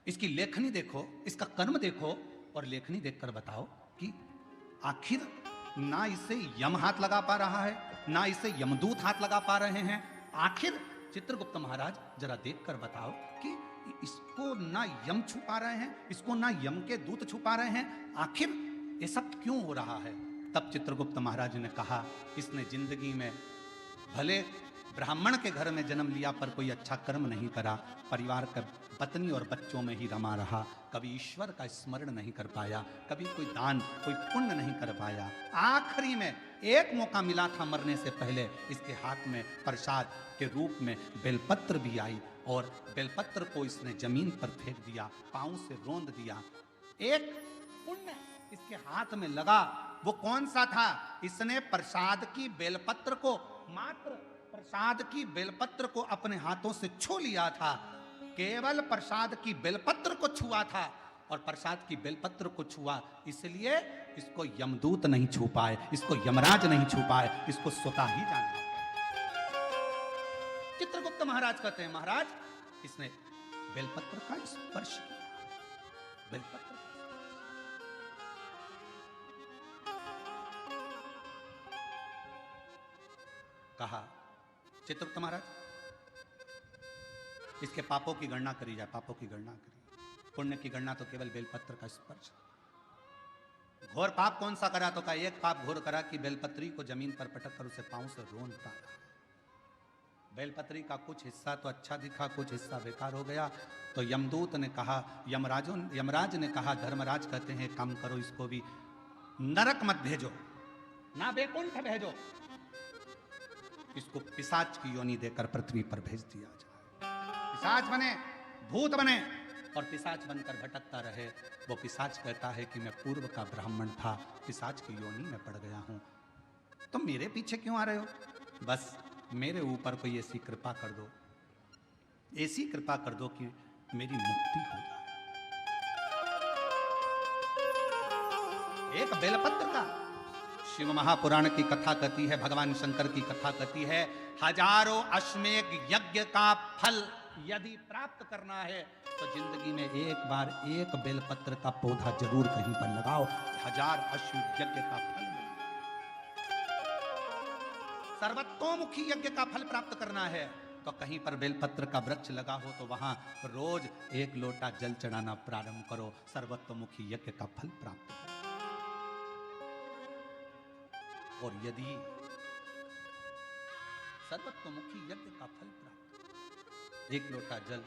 इसकी लेखनी देखो, इसका कर्म देखो और लेखनी देखकर बताओ कि आखिर ना इसे यम हाथ लगा पा रहा है, ना इसे यमदूत हाथ लगा पा रहे हैं। आखिर चित्रगुप्त महाराज जरा देखकर बताओ कि इसको ना यम छुपा रहे हैं, इसको ना यम के दूत छुपा रहे हैं, आखिर ऐसा क्यों हो रहा है? तब चित्रगुप्त महाराज ने कहा, इसने जिंदगी में भले ब्राह्मण के घर में जन्म लिया पर कोई अच्छा कर्म नहीं करा, परिवार का पत्नी और बच्चों में ही रमा रहा, कभी ईश्वर का स्मरण नहीं कर पाया, कभी कोई दान, कोई पुण्य नहीं कर पाया। आखिरी में एक मौका मिला था मरने से पहले, इसके हाथ में प्रसाद के रूप में बेलपत्र भी आई और बेलपत्र को इसने जमीन पर फेंक दिया, पांव से रोंद दिया। एक पुण्य इसके हाथ में लगा, वो कौन सा था? इसने प्रसाद की बेलपत्र को, मात्र प्रसाद की बेलपत्र को अपने हाथों से छू लिया था, केवल प्रसाद की बेलपत्र को छुआ था और प्रसाद की बेलपत्र को छुआ, इसलिए इसको यमदूत नहीं छू पाए, इसको यमराज नहीं छू पाए, इसको स्वतः ही जाना। चित्रगुप्त महाराज कहते हैं, महाराज इसने बेलपत्र का स्पर्श किया, बेलपत्र। चित्रगुप्त महाराज, इसके पापों की गणना करी जाए, पापों की गणना करी। पुण्य की गणना तो केवल बेलपत्र का स्पर्श। घोर पाप कौन सा करा? तो का एक पाप घोर करा कि बेलपत्री को जमीन पर पटक कर उसे पांव से रोनता रहा। बेलपत्री का कुछ हिस्सा तो अच्छा दिखा, कुछ हिस्सा बेकार हो गया। तो यमदूत ने कहा, यमराज ने कहा, धर्मराज कहते हैं काम करो, इसको भी नरक मत भेजो, ना बैकुंठ भेजो, इसको पिशाच की योनि देकर पृथ्वी पर भेज दिया जाए। पिशाच बने, भूत बने और पिशाच बनकर भटकता रहे। वो पिशाच कहता है कि मैं पूर्व का ब्राह्मण था, पिशाच की योनि में पड़ गया हूं, तुम मेरे पीछे क्यों आ रहे हो? बस मेरे ऊपर कोई ऐसी कृपा कर दो, ऐसी कृपा कर दो कि मेरी मुक्ति हो जाए। एक बेलपत्र का शिव महापुराण की कथा कहती है, भगवान शंकर की कथा कहती है, हजारों अश्वमेध यज्ञ का फल यदि प्राप्त करना है तो जिंदगी में एक बार एक बेलपत्र का पौधा जरूर कहीं पर लगाओ, 1000 अश्वमेध यज्ञ का फल मिलेगा। सर्वतोमुखी यज्ञ का फल प्राप्त करना है तो कहीं पर बेलपत्र का वृक्ष लगा हो तो वहां रोज 1 लोटा जल चढ़ाना प्रारंभ करो, सर्वतोमुखी यज्ञ का फल प्राप्त करो। और यदि सर्वतोमुखी यज्ञ का फल प्राप्त, 1 लोटा जल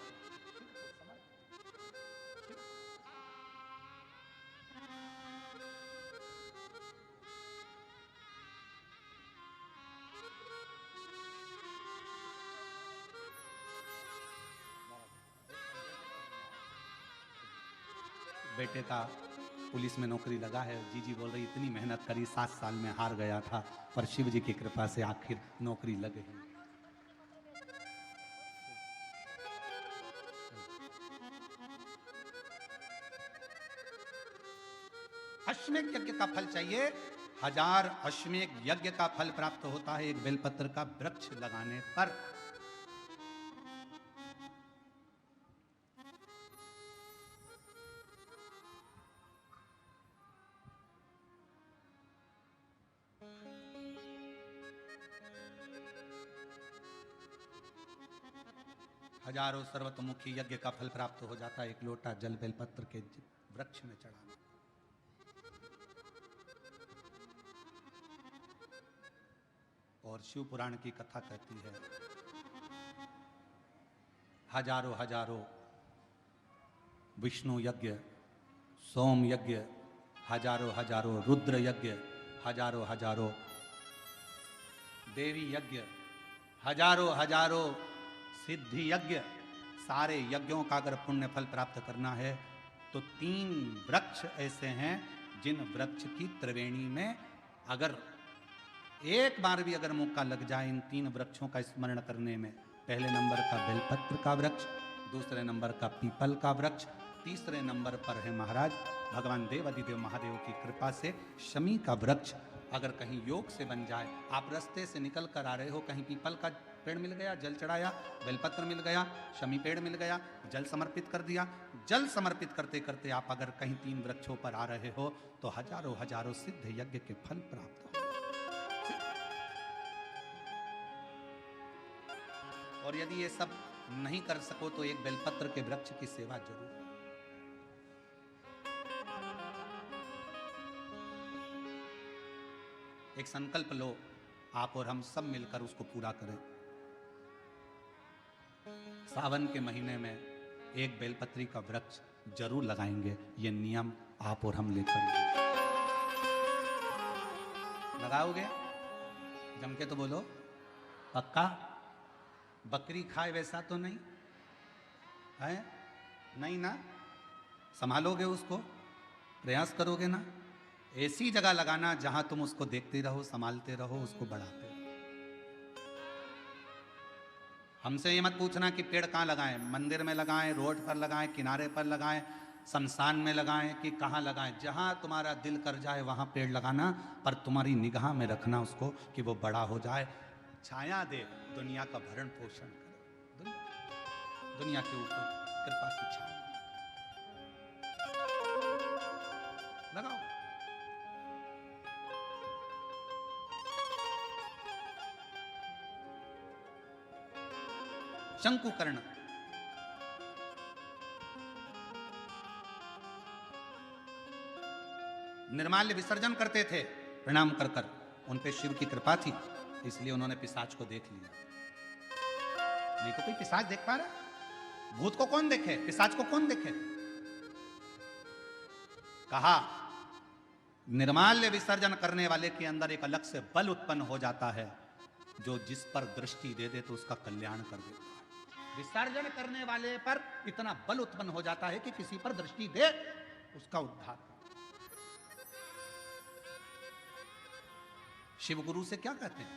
बेटे का पुलिस में नौकरी लगा है। जीजी बोल रही इतनी मेहनत करी, 7 साल में हार गया था, पर शिव जी की कृपा से आखिर नौकरी लग गई। अश्वमेध यज्ञ का फल चाहिए, 1000 अश्वमेध यज्ञ का फल प्राप्त होता है एक बेलपत्र का वृक्ष लगाने पर। हजारों सर्वतोमुखी यज्ञ का फल प्राप्त हो जाता है 1 लोटा जल बेलपत्र के वृक्ष में चढ़ाना। और शिव पुराण की कथा कहती है, हजारों हजारों विष्णु यज्ञ, सोम यज्ञ, हजारों हजारों रुद्र यज्ञ, हजारों हजारों देवी यज्ञ, हजारों हजारों सिद्धि यज्ञ, सारे यज्ञों का अगर पुण्य फल प्राप्त करना है तो 3 वृक्ष ऐसे हैं जिन वृक्ष की त्रिवेणी में अगर एक बार भी अगर मौका लग जाए इन 3 वृक्षों का स्मरण करने में, पहले नंबर का बेलपत्र का वृक्ष, दूसरे नंबर का पीपल का वृक्ष, तीसरे नंबर पर है महाराज भगवान देवाधिदेव महादेव की कृपा से शमी का वृक्ष। अगर कहीं योग से बन जाए, आप रास्ते से निकल कर आ रहे हो, कहीं पीपल का पेड़ मिल गया, जल चढ़ाया, बेलपत्र मिल गया, शमी पेड़ मिल गया, जल समर्पित कर दिया, जल समर्पित करते करते आप अगर कहीं 3 वृक्षों पर आ रहे हो तो हजारों हजारों सिद्ध यज्ञ के फल प्राप्त हो। और यदि ये सब नहीं कर सको तो एक बेलपत्र के वृक्ष की सेवा जरूर। एक संकल्प लो, आप और हम सब मिलकर उसको पूरा करें। सावन के महीने में एक बेलपत्री का वृक्ष जरूर लगाएंगे, ये नियम आप और हम लेकर लगाओगे। जम के तो बोलो, पक्का? बकरी खाए वैसा तो नहीं है? नहीं ना? संभालोगे उसको, प्रयास करोगे ना? ऐसी जगह लगाना जहां तुम उसको देखते रहो, संभालते रहो, उसको बढ़ाते रहो। हमसे ये मत पूछना कि पेड़ कहाँ लगाएं, मंदिर में लगाएं, रोड पर लगाएं, किनारे पर लगाएं, शमशान में लगाएं कि कहाँ लगाएं। जहां तुम्हारा दिल कर जाए वहां पेड़ लगाना, पर तुम्हारी निगाह में रखना उसको कि वो बड़ा हो जाए, छाया दे, दुनिया का भरण पोषण करे, दुनिया के ऊपर कृपा की छाया लगाओ। शंकुकर्ण निर्माल्य विसर्जन करते थे प्रणाम कर कर। उन पे शिव की कृपा थी, इसलिए उन्होंने पिशाच को देख लिया। नहीं तो कोई पिशाच देख पा रहा? भूत को कौन देखे, पिशाच को कौन देखे? कहा निर्माल्य विसर्जन करने वाले के अंदर एक अलग से बल उत्पन्न हो जाता है, जो जिस पर दृष्टि दे दे तो उसका कल्याण कर देता है। विसर्जन करने वाले पर इतना बल उत्पन्न हो जाता है कि किसी पर दृष्टि दे उसका उद्धार। शिव गुरु से क्या कहते हैं?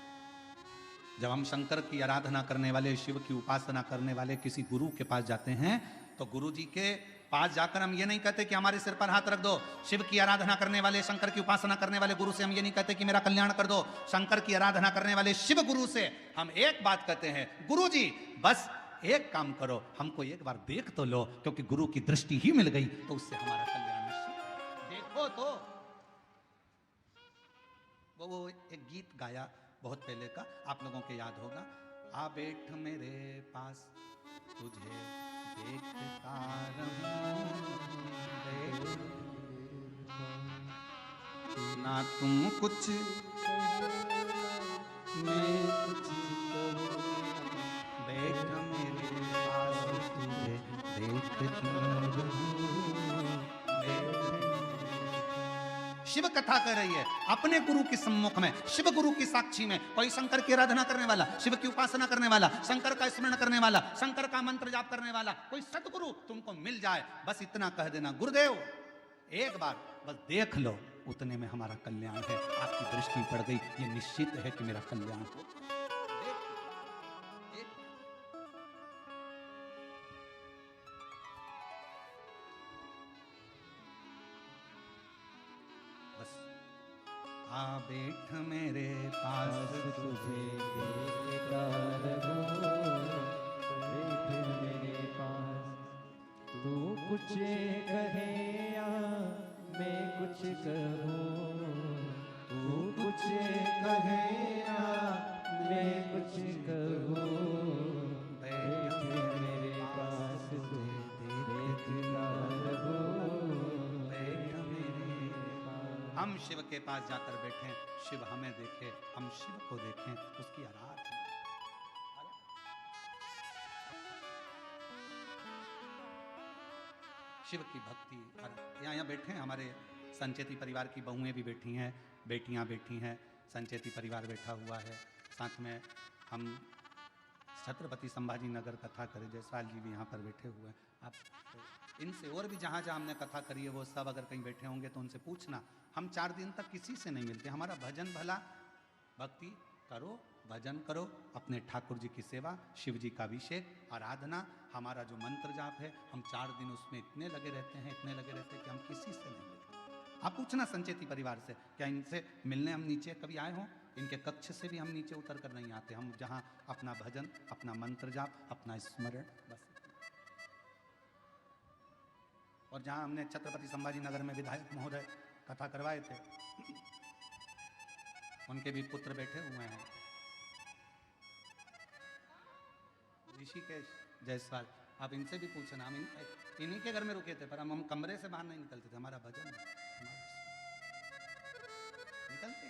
जब हम शंकर की आराधना करने वाले, शिव की उपासना करने वाले किसी गुरु के पास जाते हैं, तो गुरु जी के पास जाकर हम ये नहीं कहते कि हमारे सिर पर हाथ रख दो। शिव की आराधना करने वाले, शंकर की उपासना करने वाले गुरु से हम ये नहीं कहते कि मेरा कल्याण कर दो। शंकर की आराधना करने वाले शिव गुरु से हम एक बात कहते हैं, गुरु जी बस एक काम करो, हमको एक बार देख तो लो, क्योंकि गुरु की दृष्टि ही मिल गई तो उससे हमारा कल्याण निश्चित। देखो तो वो एक गीत गाया बहुत पहले का, आप लोगों के याद होगा। आ बैठ मेरे पास तुझे देखता रहूं, ना तुम कुछ मैं कुछ कहूं, बैठ मेरे पास तुझे देखता रहूं। शिव कथा कर रही है अपने गुरु के सम्मुख में, शिव गुरु की साक्षी में। कोई शंकर की आराधना करने वाला, शिव की उपासना करने वाला, शंकर का स्मरण करने वाला, शंकर का मंत्र जाप करने वाला कोई सतगुरु तुमको मिल जाए, बस इतना कह देना, गुरुदेव एक बार बस देख लो, उतने में हमारा कल्याण है। आपकी दृष्टि पड़ गई, ये निश्चित है कि मेरा कल्याण हो। आ बैठ मेरे पास तुझे देखता रहूं, बैठ मेरे पास। तू कुछ कहे या मैं कुछ कहूँ, तू कुछ कहे या मैं कुछ कहूँ, बैठ मेरे पास तुझे देखता रहूं। हम शिव के पास जाकर बैठे, शिव हमें देखे, हम शिव को देखें, उसकी आराधना। शिव की भक्ति। यहाँ बैठे हैं हमारे संचेती परिवार की बहुएं भी बैठी हैं, बेटियां बैठी हैं, संचेती परिवार बैठा हुआ है। साथ में हम छत्रपति संभाजी नगर कथा करे जयसवाल जी भी यहाँ पर बैठे हुए हैं। आप इनसे और भी जहाँ जहाँ हमने कथा करी है वो सब अगर कहीं बैठे होंगे तो उनसे पूछना। हम 4 दिन तक किसी से नहीं मिलते। हमारा भजन भला, भक्ति करो, भजन करो, अपने ठाकुर जी की सेवा, शिव जी का अभिषेक, आराधना, हमारा जो मंत्र जाप है, हम 4 दिन उसमें इतने लगे रहते हैं, इतने लगे रहते हैं कि हम किसी से नहीं मिलते। आप पूछना संचेती परिवार से, क्या इनसे मिलने हम नीचे कभी आए हों? इनके कक्ष से भी हम नीचे उतर कर नहीं आते। हम जहाँ अपना भजन, अपना मंत्र जाप, अपना स्मरण, बस। और जहाँ हमने छत्रपति संभाजी नगर में विधायक महोदय कथा करवाए थे, उनके भी पुत्र बैठे हुए हैं, ऋषिकेश जायसवाल। आप इनसे भी पूछना। हम इन्हीं के घर में रुके थे, पर हम कमरे से बाहर नहीं निकलते थे। हमारा भजन निकलते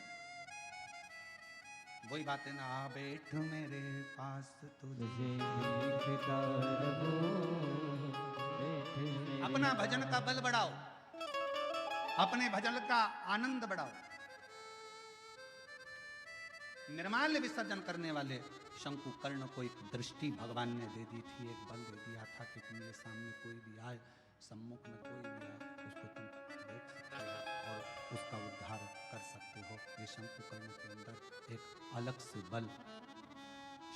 वही बातें ना, आ बैठ मेरे पास तुझे देखता रहूं, बैठ मेरे अपना भजन का बल बढ़ाओ, अपने भजन का आनंद बढ़ाओ। निर्माल्य विसर्जन करने वाले शंकुकर्ण को एक दृष्टि भगवान ने दे दी थी, एक बल दे दिया था कि तुम्हारे सामने कोई भी आए, सम्मुख में कोई भी आए, उसको तुम देख सकते हो और उसका उद्धार कर सकते हो। ये शंकुकर्ण के अंदर एक अलग से बल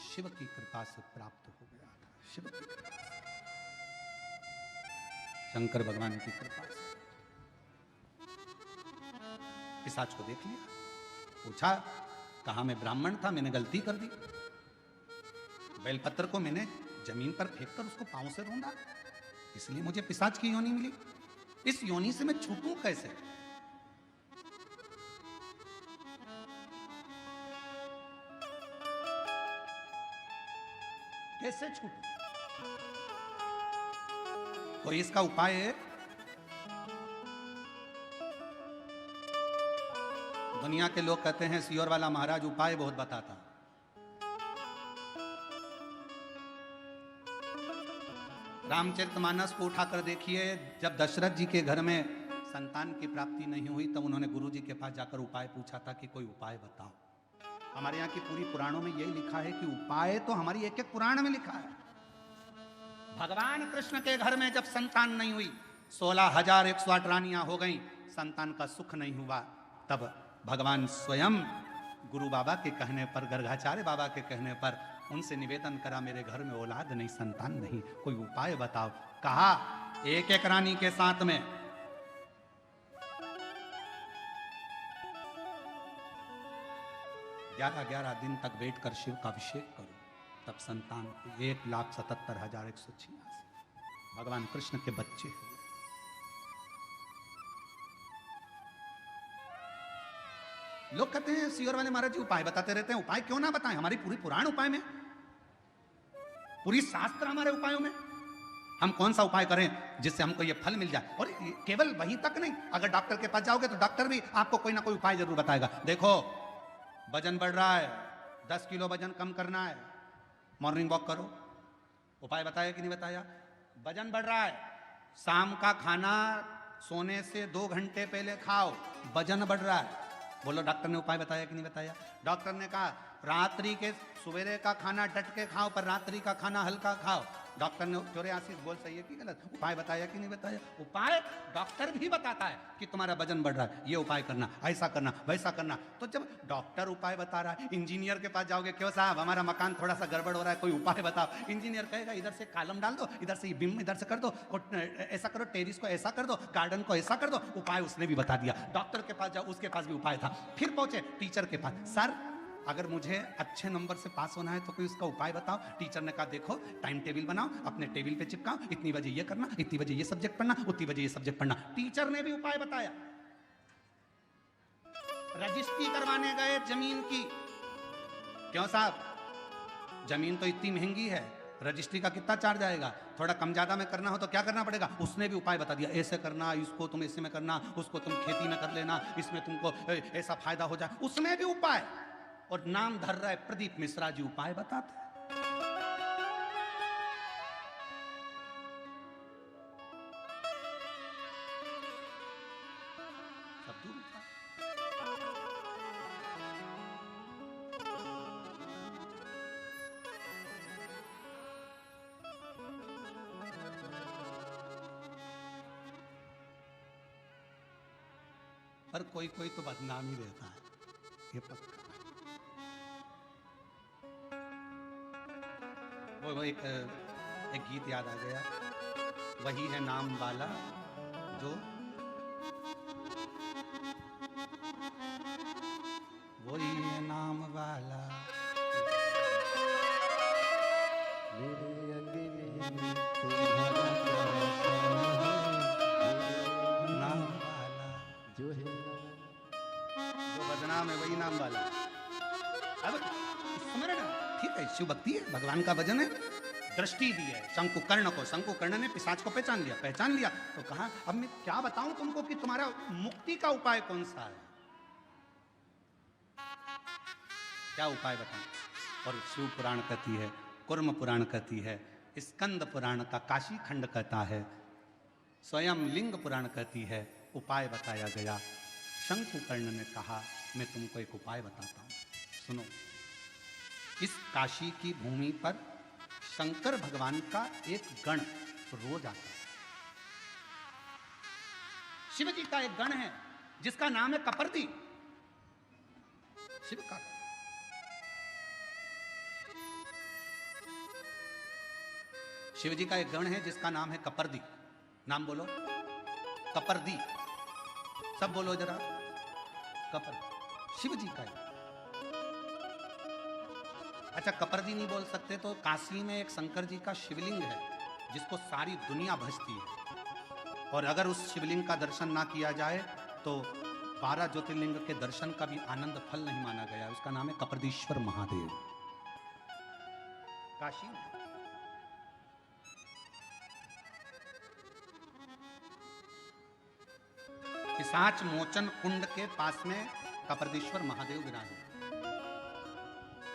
शिव की कृपा से प्राप्त हो गया था। शिव की कृपा से, शंकर भगवान की कृपा से पिशाच को देख लिया, पूछा, कहा मैं ब्राह्मण था, मैंने गलती कर दी, बेलपत्र को मैंने जमीन पर फेंक कर उसको पांव से रोंदा, इसलिए मुझे पिशाच की योनि मिली। इस योनि से मैं छूटूं कैसे? कैसे छूटूं? कोई इसका उपाय है? दुनिया के लोग कहते हैं सियोर वाला महाराज उपाय बहुत बताता। रामचरितमानस को उठाकर देखिए, जब दशरथ जी के घर में संतान की प्राप्ति नहीं हुई तब उन्होंने गुरु जी के पास जाकर उपाय पूछा था कि कोई उपाय बताओ। हमारे यहाँ की पूरी पुराणों में यही लिखा है कि उपाय तो हमारी एक एक पुराण में लिखा है। भगवान कृष्ण के घर में जब संतान नहीं हुई, 16,108 रानियां हो गईं, संतान का सुख नहीं हुआ, तब भगवान स्वयं गुरु बाबा के कहने पर, गर्गाचार्य बाबा के कहने पर उनसे निवेदन करा, मेरे घर में औलाद नहीं, संतान नहीं, कोई उपाय बताओ। कहा एक एक रानी के साथ में 11 दिन तक बैठकर शिव का अभिषेक करो, तब संतान 1,77,186 भगवान कृष्ण के बच्चे हुए। लोग कहते हैं सियोर वाले महाराज जी उपाय बताते रहते हैं। उपाय क्यों ना बताएं? हमारी पूरी पुराण उपाय में, पूरी शास्त्र हमारे उपायों में। हम कौन सा उपाय करें जिससे हमको ये फल मिल जाए? और केवल वहीं तक नहीं, अगर डॉक्टर के पास जाओगे तो डॉक्टर भी आपको कोई ना कोई उपाय जरूर बताएगा। देखो वजन बढ़ रहा है, 10 किलो वजन कम करना है, मॉर्निंग वॉक करो। उपाय बताया कि नहीं बताया? वजन बढ़ रहा है, शाम का खाना सोने से 2 घंटे पहले खाओ, वजन बढ़ रहा है। बोलो डॉक्टर ने उपाय बताया कि नहीं बताया? डॉक्टर ने कहा रात्रि के सवेरे का खाना डट के खाओ, पर रात्रि का खाना हल्का खाओ। डॉक्टर ने, चोरे आशीष बोल सही है कि गलत? उपाय बताया कि नहीं बताया? उपाय डॉक्टर भी बताता है कि तुम्हारा वजन बढ़ रहा है, ये उपाय करना, ऐसा करना, वैसा करना। तो जब डॉक्टर उपाय बता रहा है, इंजीनियर के पास जाओगे, क्यों साहब हमारा मकान थोड़ा सा गड़बड़ हो रहा है, कोई उपाय बताओ। इंजीनियर कहेगा इधर से कॉलम डाल दो, इधर से बीम इधर से कर दो, ऐसा करो, टेरिस को ऐसा कर दो, गार्डन को ऐसा कर दो। उपाय उसने भी बता दिया। डॉक्टर के पास जाओ, उसके पास भी उपाय था। फिर पहुंचे टीचर के पास, सर अगर मुझे अच्छे नंबर से पास होना है तो कोई उसका उपाय बताओ। टीचर ने कहा देखो टाइम टेबल बनाओ, अपने टेबल पे चिपकाओ, इतनी बजे ये करना, इतनी बजे ये सब्जेक्ट पढ़ना, उतनी बजे ये सब्जेक्ट पढ़ना। टीचर ने भी उपाय बताया। रजिस्ट्री करवाने गए जमीन की, क्यों साहब जमीन तो इतनी महंगी है, रजिस्ट्री का कितना चार्ज आएगा, थोड़ा कम ज्यादा में करना हो तो क्या करना पड़ेगा? उसने भी उपाय बता दिया, ऐसे करना, इसको तुम ऐसे में करना, उसको तुम खेती में कर लेना, इसमें तुमको ऐसा फायदा हो जाए। उसमें भी उपाय। और नाम धर रहा है प्रदीप मिश्रा जी, उपाय बताते हैं। सब दूर था। पर कोई कोई तो बदनाम ही रहता है, ये पक्का। वो एक गीत याद आ गया, वही है नाम वाला जो, वही है नाम वाला मेरे अंगने में तुम्हारा नाम वाला जो है, जो बदनाम है वही नाम वाला। अब स्मरण ठीक है, शिव भक्ति है, भगवान का भजन है। दृष्टि दी है शंकुकर्ण को, शंकुकर्ण ने पिशाच को पहचान लिया तो कहा अब मैं क्या बताऊं तुमको कि तुम्हारा मुक्ति का उपाय कौन सा है, क्या उपाय बताऊं? और शिव पुराण कहती है, कुर्म पुराण कहती है, स्कंद पुराण का काशी खंड कहता है, स्वयं लिंग पुराण कहती है, उपाय बताया गया। शंकुकर्ण ने कहा मैं तुमको एक उपाय बताता हूं, सुनो। इस काशी की भूमि पर शंकर भगवान का एक गण रोज आता है। शिव जी का एक गण है जिसका नाम है कपर्दी। शिव का शिव जी का एक गण है जिसका नाम है कपर्दी। नाम बोलो, कपर्दी, सब बोलो जरा, कपर्दी शिव जी का है। अच्छा कपर्दी नहीं बोल सकते तो काशी में एक शंकर जी का शिवलिंग है जिसको सारी दुनिया भजती है, और अगर उस शिवलिंग का दर्शन ना किया जाए तो 12 ज्योतिर्लिंग के दर्शन का भी आनंद फल नहीं माना गया। उसका नाम है कपर्दीश्वर महादेव, काशी में। पिशाच मोचन कुंड के पास में कपर्दीश्वर महादेव विराजे।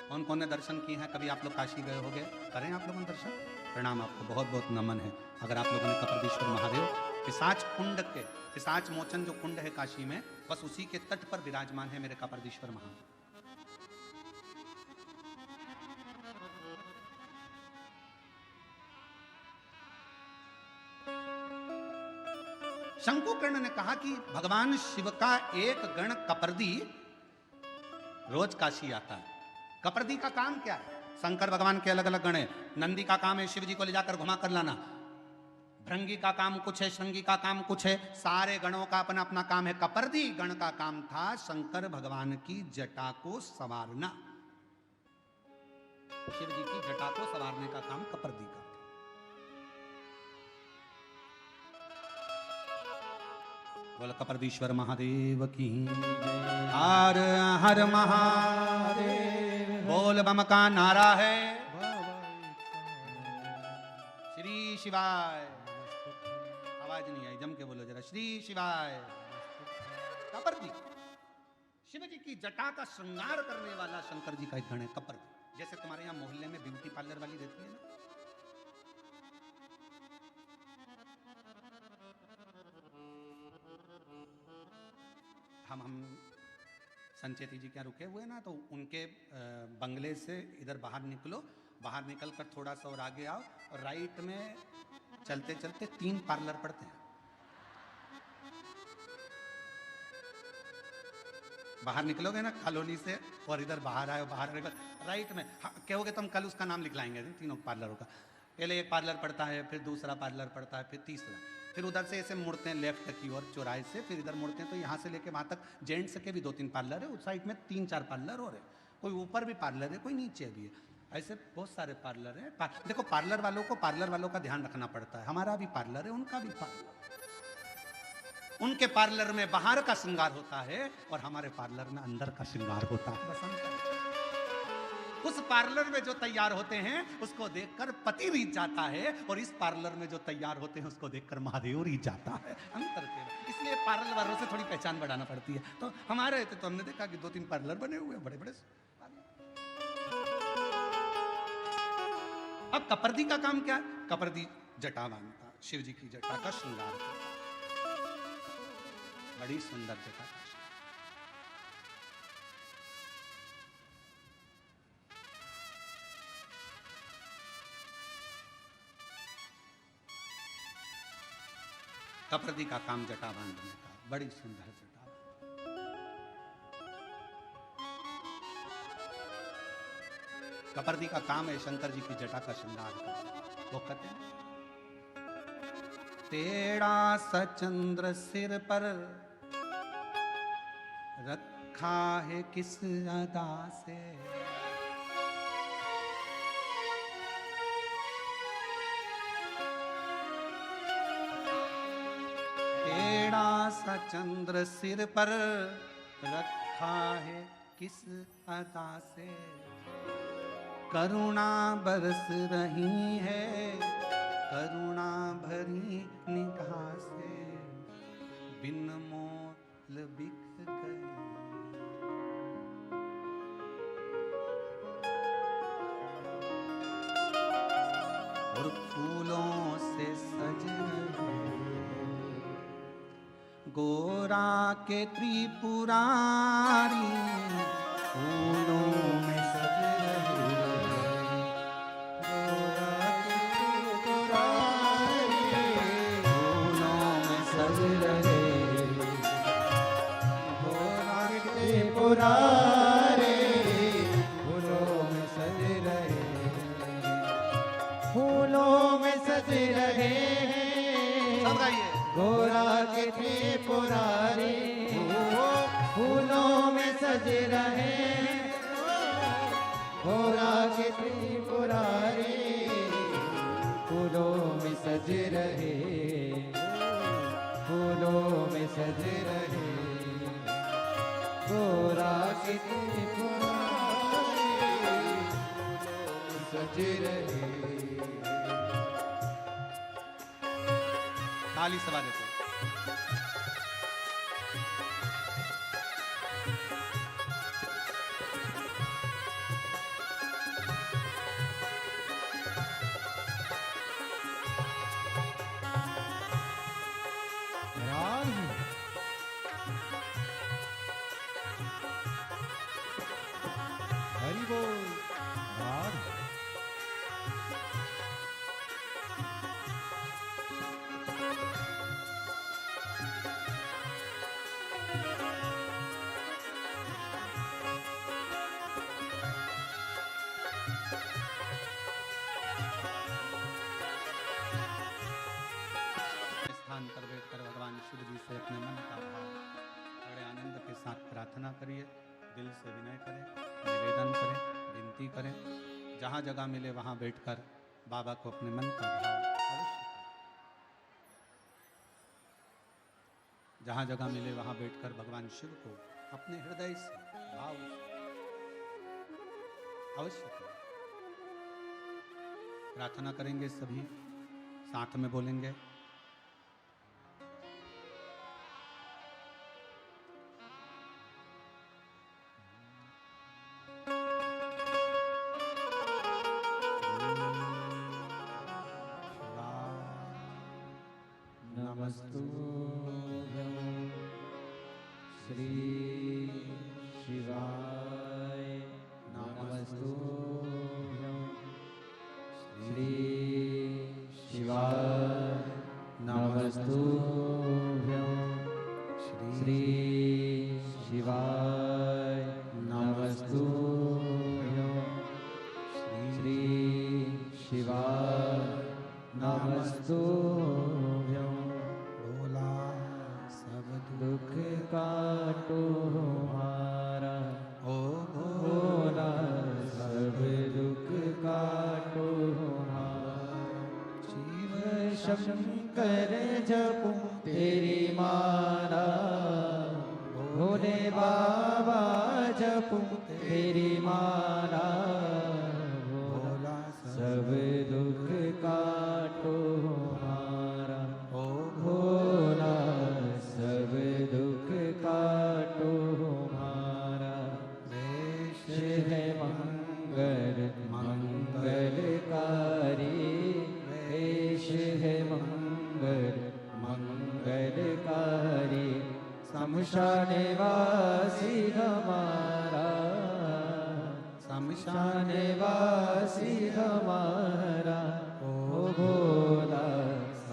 कौन कौन ने दर्शन किए हैं? कभी आप लोग काशी गए होंगे, करें आप लोगों ने दर्शन? प्रणाम, आपको बहुत बहुत नमन है। अगर आप लोगों ने कपर्दीश्वर महादेव पिशाच कुंड के, पिशाच मोचन जो कुंड है काशी में, बस उसी के तट पर विराजमान है मेरे कपर्दीश्वर महादेव। शंकुकर्ण ने कहा कि भगवान शिव का एक गण कपर्दी रोज काशी आता है। कपर्दी का काम क्या है? शंकर भगवान के अलग अलग गण है। नंदी का काम है शिव जी को ले जाकर घुमा कर लाना, भृंगी का काम कुछ है, श्रृंगी का काम कुछ है, सारे गणों का अपना अपना काम है। कपर्दी गण का काम था शंकर भगवान की जटा को संवारना। शिव जी की जटा को संवारने का काम कपर्दी का। बोल कपर्दीश्वर महादेव की हर हर महादेव। बोल बम का नारा है श्री शिवाय। आवाज नहीं आई, जम के बोलो जरा, श्री शिवाय। कपर्दी शिव जी की जटा का श्रृंगार करने वाला शंकर जी का एक गण है कपर्दी। जैसे तुम्हारे यहाँ मोहल्ले में ब्यूटी पार्लर वाली रहती है ना, हम संचेती जी क्या रुके हुए ना, तो उनके बंगले से इधर बाहर निकलो, बाहर निकल कर थोड़ा सा और आगे आओ और राइट में चलते चलते 3 पार्लर पड़ते हैं। बाहर निकलोगे ना कॉलोनी से और इधर बाहर आए, बाहर राइट में कहोगे तो हम कल उसका नाम लिख लाएंगे तीनों पार्लरों का। पहले एक पार्लर पड़ता है, फिर दूसरा पार्लर पड़ता है, फिर तीसरा, फिर उधर से ऐसे मुड़ते हैं लेफ्ट की ओर चौराहे से, फिर इधर मुड़ते हैं। तो यहाँ से लेके वहाँ तक जेंट्स के भी 2-3 पार्लर है, उस साइड में 3-4 पार्लर और है, कोई ऊपर भी पार्लर है, कोई नीचे भी है, ऐसे बहुत सारे पार्लर है। देखो पार्लर वालों का ध्यान रखना पड़ता है। हमारा भी पार्लर है, उनका भी पार्लर। उनके पार्लर में बाहर का श्रृंगार होता है और हमारे पार्लर में अंदर का श्रृंगार होता है। बसंत उस पार्लर में जो तैयार होते हैं उसको देखकर पति रीझ जाता है, और इस पार्लर में जो तैयार होते हैं उसको देखकर महादेव रीझ जाता है। अंतर के इसलिए पार्लर वालों से थोड़ी पहचान बढ़ाना पड़ती है। तो हमारे थे तो हमने देखा कि 2-3 पार्लर बने हुए हैं, बड़े बड़े। अब कपर्दी का काम क्या है? कपर्दी जटा बांधता, शिव जी की जटा का श्रृंगार करता, बड़ी सुंदर जटा। कपर्दी का काम जटा बांधने का, बड़ी सुंदर जटा। कपर्दी का काम है शंकर जी की जटा का श्रृंगार करना। वो कहते हैं तेरा सचंद्र सिर पर रखा है किस अदा से, तेरा सा चंद्र सिर पर रखा है किस अदा से, करुणा बरस रही है करुणा भरी निगाह से, बिन मोल बिक गए। और फूलों से सज रहे गोरा के त्रिपुरारी, फूलों में सज रहे गोरा के त्रिपुरारी, फूलों में सज रहे गोरा के त्रिपुरारी, फूलों में सज रहे, फूलों में सज रहे सब गाइए। गोरा के त्रिपुरारी, फूलों में सज रहे गोरा के त्रिपुरारी, फूलों में सज रहे फूलों में सज रहे गोरा के त्रिपुरारी, सज रहे। ताली सवा देते। प्रार्थना करिए, दिल से विनय करें, निवेदन करें, विनती करें। जहाँ जगह मिले वहाँ बैठकर बाबा को अपने मन का भाव अवश्य करें। जहाँ जगह मिले वहाँ बैठकर भगवान शिव को अपने हृदय से भाव से अवश्य करें। प्रार्थना करेंगे सभी, साथ में बोलेंगे। नमस्तुभ्यं श्री शिवाय नमस्तुभ्यं श्री शिवाय नमस्तुभ्यं श्री शिवाय नमस्तुभ्यं श्री शिवाय नमस्तुभ्यं। बोला सब दुख काटो हमारा, ओ भोला सब दुख काटो हमारा। शिव शंकर जपूं तेरी माला, भोले बाबा जपूं तेरी माला। भोला सब दुख काटो हमारा, ओ भोला सब दुख काटो हमारा। वेश है मंगल मंगलकारी, वेश है मंगल मंगलकारी। शमशान वासी हमारा, शमशान वासी हमारा। ओ भोला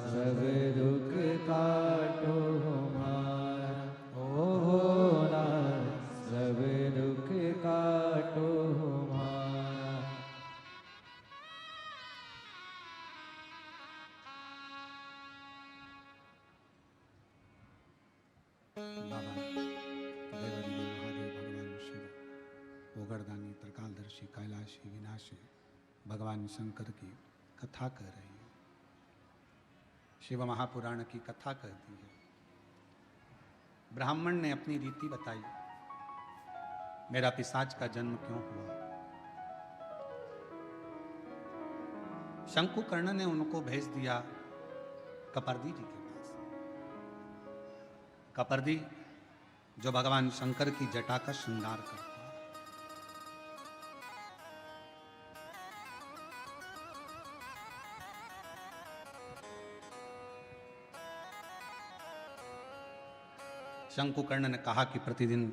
सब दुख काटो हमारा, ओ भोला सब दुख काटो हमारा। बाबा देवरी महादेव भगवान शिव, ओगरदानी त्रिकालदर्शी कैलाशी विनाशी भगवान शंकर की कथा कह रही है। शिव महापुराण की कथा कहती है। ब्राह्मण ने अपनी रीति बताई, मेरा पिशाच का जन्म क्यों हुआ। शंकुकर्ण ने उनको भेज दिया कपर्दी जी के पास। कपर्दी जो भगवान शंकर की जटा का श्रृंगार करता है। शंकुकर्ण ने कहा कि प्रतिदिन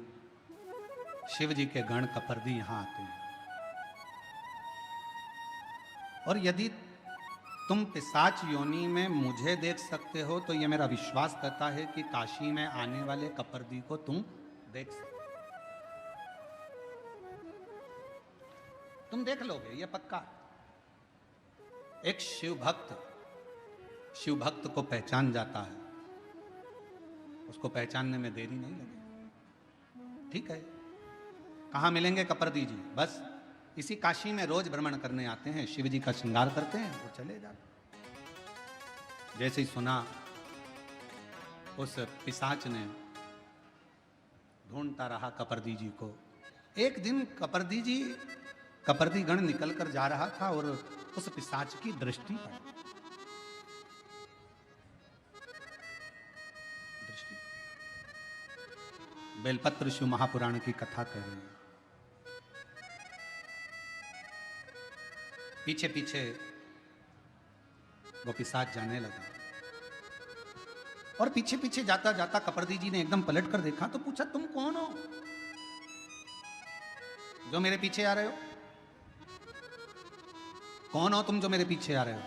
शिव जी के गण कपर्दी यहां आते हैं, और यदि तुम पिशाच योनि में मुझे देख सकते हो तो यह मेरा विश्वास करता है कि काशी में आने वाले कपर्दी को तुम देख सकते हो। तुम देख लोगे, यह पक्का। एक शिव भक्त को पहचान जाता है, उसको पहचानने में देरी नहीं लगेगी। ठीक है, कहाँ मिलेंगे कपर्दी जी? बस इसी काशी में रोज भ्रमण करने आते हैं, शिव जी का श्रृंगार करते हैं, वो चले जाते। जैसे ही सुना, उस पिशाच ने ढूंढता रहा कपर्दी जी को। एक दिन कपर्दी गण निकल कर जा रहा था और उस पिशाच की दृष्टि पड़ी। बेलपत्र शिव महापुराण की कथा कह रही है। पीछे पीछे वो पिशाच जाने लगा, और पीछे पीछे जाता जाता कपर्दी जी ने एकदम पलट कर देखा तो पूछा, तुम कौन हो जो मेरे पीछे आ रहे हो? कौन हो तुम जो मेरे पीछे आ रहे हो?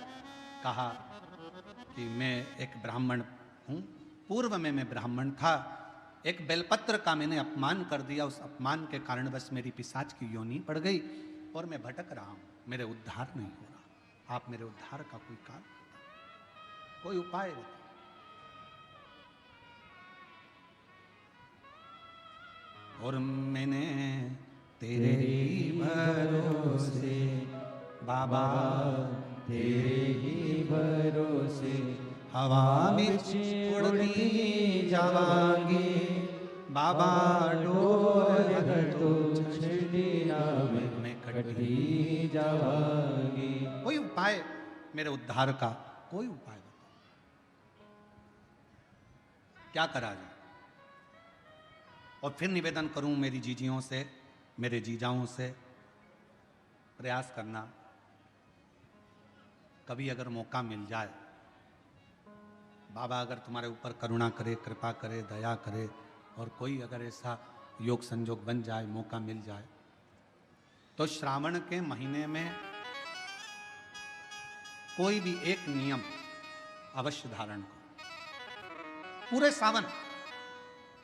कहा कि मैं एक ब्राह्मण हूं, पूर्व में मैं ब्राह्मण था, एक बेलपत्र का मैंने अपमान कर दिया, उस अपमान के कारण बस मेरी पिशाच की योनि पड़ गई और मैं भटक रहा हूं, मेरे उद्धार नहीं हो रहा। आप मेरे उद्धार का कोई कारण बताओ, कोई उपाय बताओ। और मैंने तेरे ही भरोसे बाबा, तेरे ही भरोसे हवा बिच उड़ती जावांगी बाबा, डोर अगर तो छड़िया में कटी जावांगी। कोई उपाय मेरे उद्धार का, कोई उपाय बताओ, क्या करा जाए। और फिर निवेदन करूं मेरी जीजियों से, मेरे जीजाओं से, प्रयास करना कभी अगर मौका मिल जाए, बाबा अगर तुम्हारे ऊपर करुणा करे, कृपा करे, दया करे, और कोई अगर ऐसा योग संजोग बन जाए, मौका मिल जाए, तो श्रावण के महीने में कोई भी एक नियम अवश्य धारण करो पूरे सावन,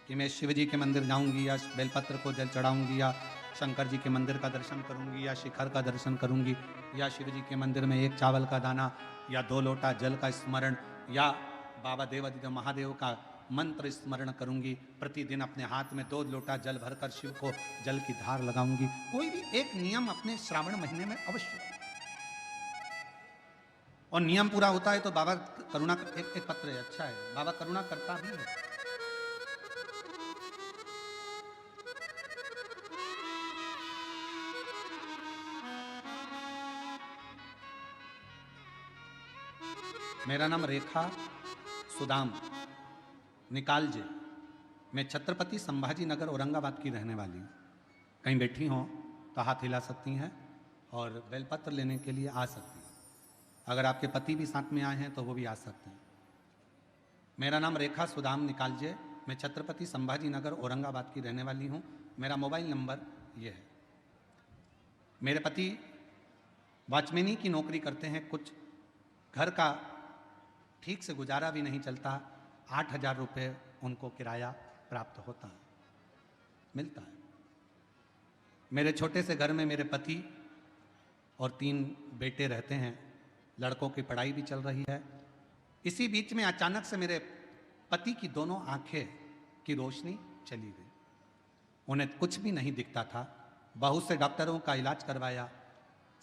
कि मैं शिव जी के मंदिर जाऊंगी या बेलपत्र को जल चढ़ाऊंगी या शंकर जी के मंदिर का दर्शन करूंगी या शिखर का दर्शन करूंगी या शिव जी के मंदिर में एक चावल का दाना या 2 लोटा जल का स्मरण या बाबा देवादिदेव महादेव का मंत्र स्मरण करूंगी। प्रतिदिन अपने हाथ में 2 लोटा जल भरकर शिव को जल की धार लगाऊंगी। कोई भी एक नियम अपने श्रावण महीने में अवश्य, और नियम पूरा होता है तो बाबा करुणा, एक पत्र है, अच्छा है, बाबा करुणा करता भी है। मेरा नाम रेखा सुदाम निकालजे, मैं छत्रपति संभाजी नगर औरंगाबाद की रहने वाली हूँ। कहीं बैठी हों तो हाथ हिला सकती हैं और बेलपत्र लेने के लिए आ सकती हैं। अगर आपके पति भी साथ में आए हैं तो वो भी आ सकते हैं। मेरा नाम रेखा सुदाम निकालजे, मैं छत्रपति संभाजी नगर औरंगाबाद की रहने वाली हूँ। मेरा मोबाइल नंबर ये है। मेरे पति वॉचमैनी की नौकरी करते हैं, कुछ घर का ठीक से गुजारा भी नहीं चलता। 8,000 रुपये उनको किराया प्राप्त होता है, मिलता है। मेरे छोटे से घर में मेरे पति और 3 बेटे रहते हैं। लड़कों की पढ़ाई भी चल रही है। इसी बीच में अचानक से मेरे पति की दोनों आंखें की रोशनी चली गई। उन्हें कुछ भी नहीं दिखता था। बहुत से डॉक्टरों का इलाज करवाया।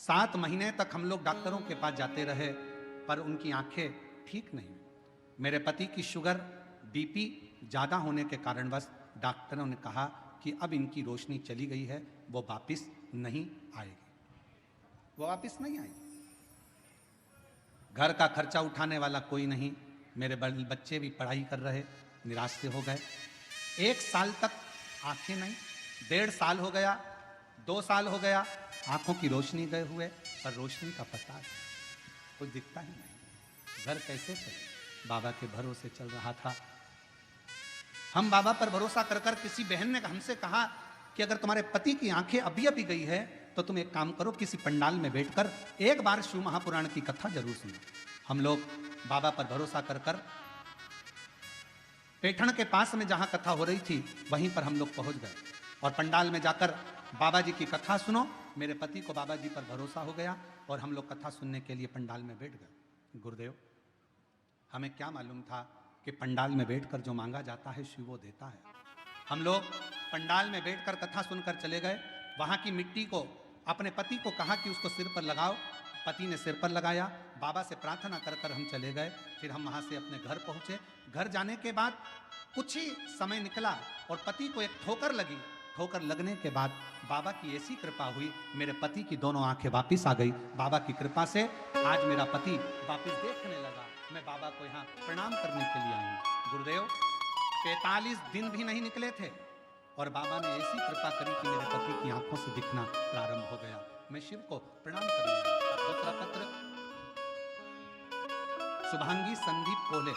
7 महीने तक हम लोग डॉक्टरों के पास जाते रहे, पर उनकी आंखें ठीक नहीं। मेरे पति की शुगर, बीपी ज़्यादा होने के कारणवश डॉक्टरों ने कहा कि अब इनकी रोशनी चली गई है, वो वापस नहीं आएगी, वो वापस नहीं आएगी। घर का खर्चा उठाने वाला कोई नहीं। मेरे बच्चे भी पढ़ाई कर रहे, निराश से हो गए। 1 साल तक आंखें नहीं, 1.5 साल हो गया, 2 साल हो गया, आंखों की रोशनी गए हुए, पर रोशनी का पता नहीं, कुछ दिखता ही नहीं। घर कैसे चले? बाबा के भरोसे चल रहा था। हम बाबा पर भरोसा कर कर, किसी बहन ने हमसे कहा कि अगर तुम्हारे पति की आंखें अभी अभी गई है तो तुम एक काम करो, किसी पंडाल में बैठकर एक बार शिव महापुराण की कथा जरूर सुनो। हम लोग बाबा पर भरोसा कर कर पैठण के पास में जहां कथा हो रही थी वहीं पर हम लोग पहुंच गए और पंडाल में जाकर बाबा जी की कथा सुनो। मेरे पति को बाबा जी पर भरोसा हो गया और हम लोग कथा सुनने के लिए पंडाल में बैठ गए। गुरुदेव, हमें क्या मालूम था कि पंडाल में बैठकर जो मांगा जाता है शिव वो देता है। हम लोग पंडाल में बैठकर कथा सुनकर चले गए। वहां की मिट्टी को अपने पति को कहा कि उसको सिर पर लगाओ। पति ने सिर पर लगाया। बाबा से प्रार्थना कर कर हम चले गए। फिर हम वहां से अपने घर पहुंचे। घर जाने के बाद कुछ ही समय निकला और पति को एक ठोकर लगी। ठोकर लगने के बाद बाबा की ऐसी कृपा हुई, मेरे पति की दोनों आंखें वापिस आ गई। बाबा की कृपा से आज मेरा पति वापिस देखने लगा। मैं बाबा को यहाँ प्रणाम करने के लिए आई हूँ। गुरुदेव, 45 दिन भी नहीं निकले थे और बाबा ने ऐसी कृपा करी कि मेरे पति की आंखों से दिखना प्रारंभ हो गया। मैं शिव को प्रणाम करूंगा। दूसरा पत्र, शुभांगी संदीप कोले,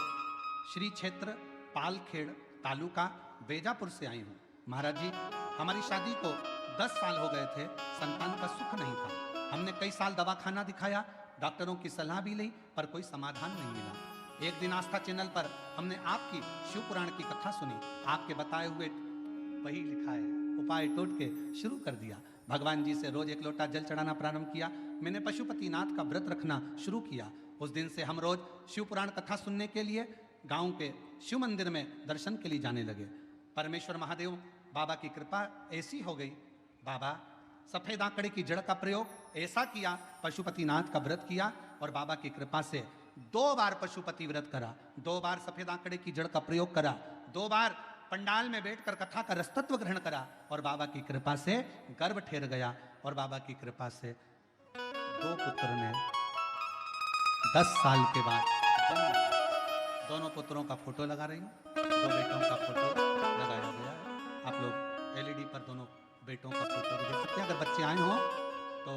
श्री क्षेत्र पालखेड़, तालुका बेजापुर से आई हूँ। महाराज जी, हमारी शादी को 10 साल हो गए थे, संतान का सुख नहीं था। हमने कई साल दवाखाना दिखाया, डॉक्टरों की सलाह भी ली, पर कोई समाधान नहीं मिला। एक दिन आस्था चैनल पर हमने आपकी शिव पुराण की कथा सुनी। आपके बताए हुए वही लिखा है, उपाय टोट के शुरू कर दिया। भगवान जी से रोज 1 लोटा जल चढ़ाना प्रारंभ किया। मैंने पशुपतिनाथ का व्रत रखना शुरू किया। उस दिन से हम रोज शिव पुराण कथा सुनने के लिए गांव के शिव मंदिर में दर्शन के लिए जाने लगे। परमेश्वर महादेव बाबा की कृपा ऐसी हो गई, बाबा सफेद आंकड़े की जड़ का प्रयोग ऐसा किया, पशुपतिनाथ का व्रत किया और बाबा की कृपा से 2 बार पशुपति व्रत करा, 2 बार सफेद आंकड़े की जड़ का प्रयोग करा, 2 बार पंडाल में बैठकर कथा का रसतत्व ग्रहण करा और बाबा की कृपा से गर्भ ठहर गया और बाबा की कृपा से 2 पुत्र ने 10 साल के बाद जन्म लिया। दोनों पुत्रों का फोटो लगा रही हूँ, 2 बेटों का फोटो लगाया गया है। आप लोग एलईडी पर दोनों बेटों का फोटो भी देख सकते हैं। अगर बच्चे आए हों तो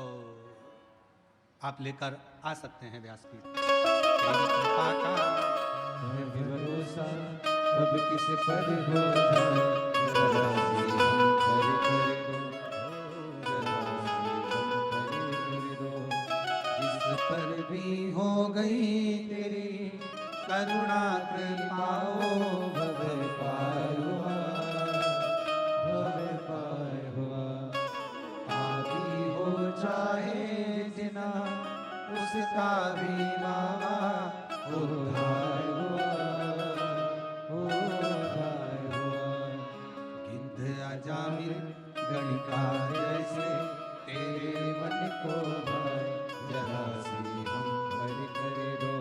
आप लेकर आ सकते हैं व्यासपीठ। तेरी कृपा का है भी भरोसा कब किस पर हो जाए, जरा सी हम पर कर दो, जरा सी हम पर कर दो। जिस पर भी हो गई तेरी करुणा कृपाओ भव पार हुआ, भव पार हुआ। पापी हो चाहे जिना उसका भी बाबा उद्धार हुआ, उद्धार हुआ। गिद्ध अजामिल गणिका जैसे तेरे मन को भाए, जरा सी हम पर कर दो,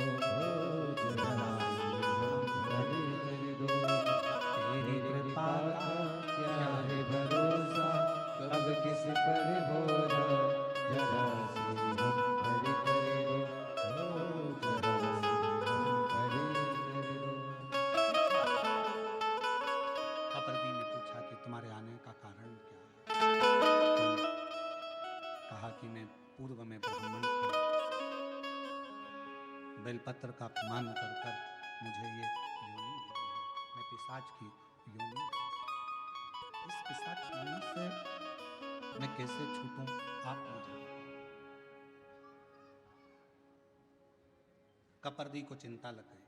जरा सी हम पर कर दो। तेरी कृपा का क्या है भरोसा कब किस पर हो जाए, जरा सी हम पर कर दो, जरा सी हम पर कर दो। कपर्दी ने पूछा कि तुम्हारे आने का कारण क्या है? तो कहा कि मैं पूर्व में ब्राह्मण था, बेलपत्र का अपमान कर कर मुझे ये योनि मिली है, मैं पिशाच की योनि हूं। इस पिशाच योनि से मैं कैसे छूटूं, आप मुझे बताओ। कपर्दी को चिंता लग गई।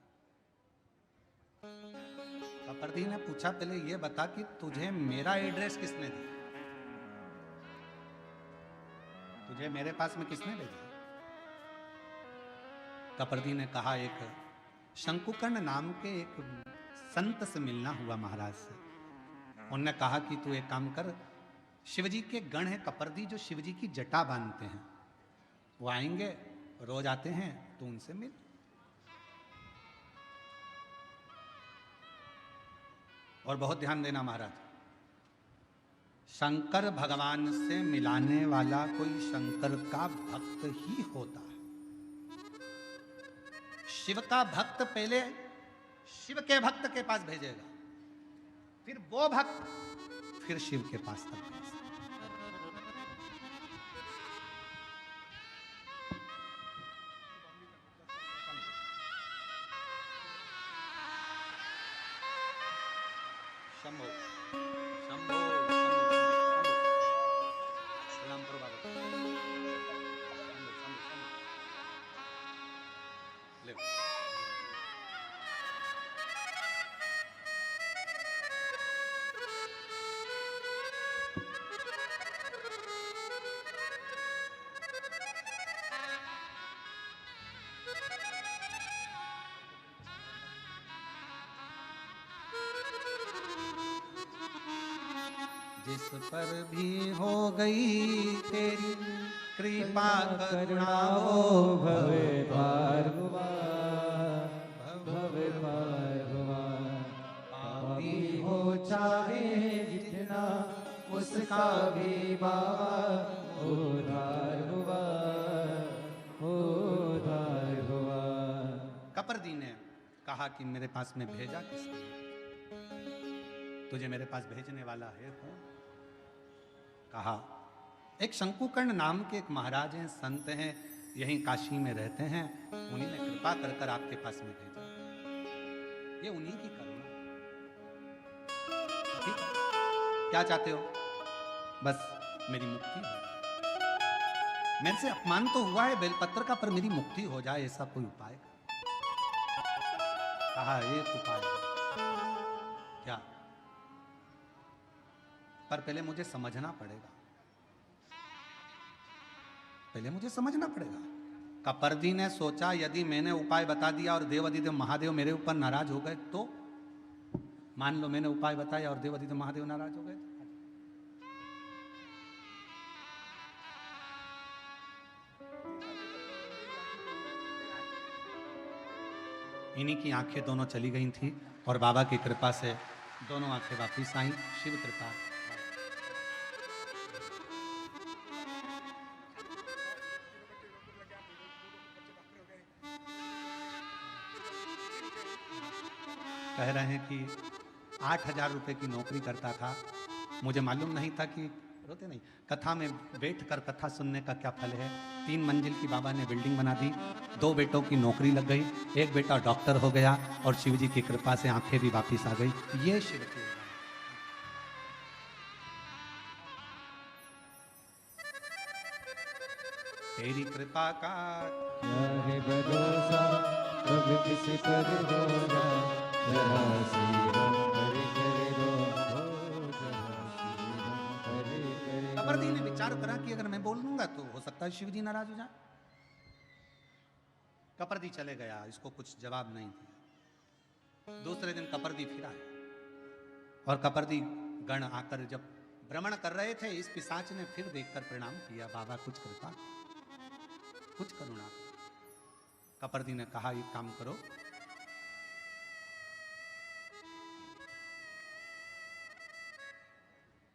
कपर्दी ने पूछा पहले ये बता कि तुझे मेरा एड्रेस किसने दिया, तुझे मेरे पास में किसने भेजा? कपर्दी ने कहा एक शंकुकर्ण नाम के एक संत से मिलना हुआ महाराज से। उन्होंने कहा कि तू एक काम कर, शिवजी के गण है कपर्दी जो शिवजी की जटा बांधते हैं, वो आएंगे, रोज आते हैं, तू उनसे मिल। और बहुत ध्यान देना महाराज, शंकर भगवान से मिलाने वाला कोई शंकर का भक्त ही होता है। शिव का भक्त पहले शिव के भक्त के पास भेजेगा, फिर वो भक्त फिर शिव के पास तक भेजेगा। शंभो शंभो शंभो सलाम करो बाबा। शंभो शंभो शंभो ले जिस पर भी हो गई तेरी कृपा करुणा करुणाओ भव पार हुआ, भव पार हुआ। पापी हो चाहे जितना उसका भी बाबा उद्धार हुआ, उद्धार हुआ। कपर्दी ने कहा कि मेरे पास में भेजा किसने, तुझे मेरे पास भेजने वाला है कौन? कहा एक शंकुकर्ण नाम के एक महाराज हैं, संत हैं, यहीं काशी में रहते हैं, उन्हीं ने कृपा कर कर आपके पास में भेजा। ये उन्हीं की करुणा। ठीक है, क्या चाहते हो? बस मेरी मुक्ति हो, मेरे से अपमान तो हुआ है बेलपत्र का, पर मेरी मुक्ति हो जाए, ऐसा कोई उपाय? कहा एक उपाय है। क्या? पर पहले मुझे समझना पड़ेगा, पहले मुझे समझना पड़ेगा। कपर्दी ने सोचा यदि मैंने उपाय बता दिया और देवादिदेव महादेव मेरे ऊपर नाराज हो गए तो, मान लो मैंने उपाय बताया और देवादिदेव महादेव नाराज हो गए तो इन्हीं की आंखें दोनों चली गई थी और बाबा की कृपा से दोनों आंखें वापिस आई। शिव कृपा। कह रहे हैं कि 8,000 रुपए की नौकरी करता था। मुझे मालूम नहीं था कि रोते नहीं, कथा में बैठकर कथा सुनने का क्या फल है। 3 मंजिल की बाबा ने बिल्डिंग बना दी, 2 बेटों की नौकरी लग गई, एक बेटा डॉक्टर हो गया और शिव जी की कृपा से आंखें भी वापिस आ गई। ये शिव की तेरी कृपा का क्या है भरोसा, कब किसी पर होगा, जरा सी हम पर करे रो, जरा सी हम पर करे रो। कबरदी ने विचार करा कि अगर मैं बोल दूंगा तो हो सकता है शिव जी नाराज हो जाए। कपरदी चले गया, इसको कुछ जवाब नहीं दिया। दूसरे दिन कपरदी फिर आया और कपरदी गण आकर जब भ्रमण कर रहे थे, इस पिशाच ने फिर देखकर प्रणाम किया, बाबा कुछ कृपा, कुछ करुणा। कपरदी ने कहा एक काम करो,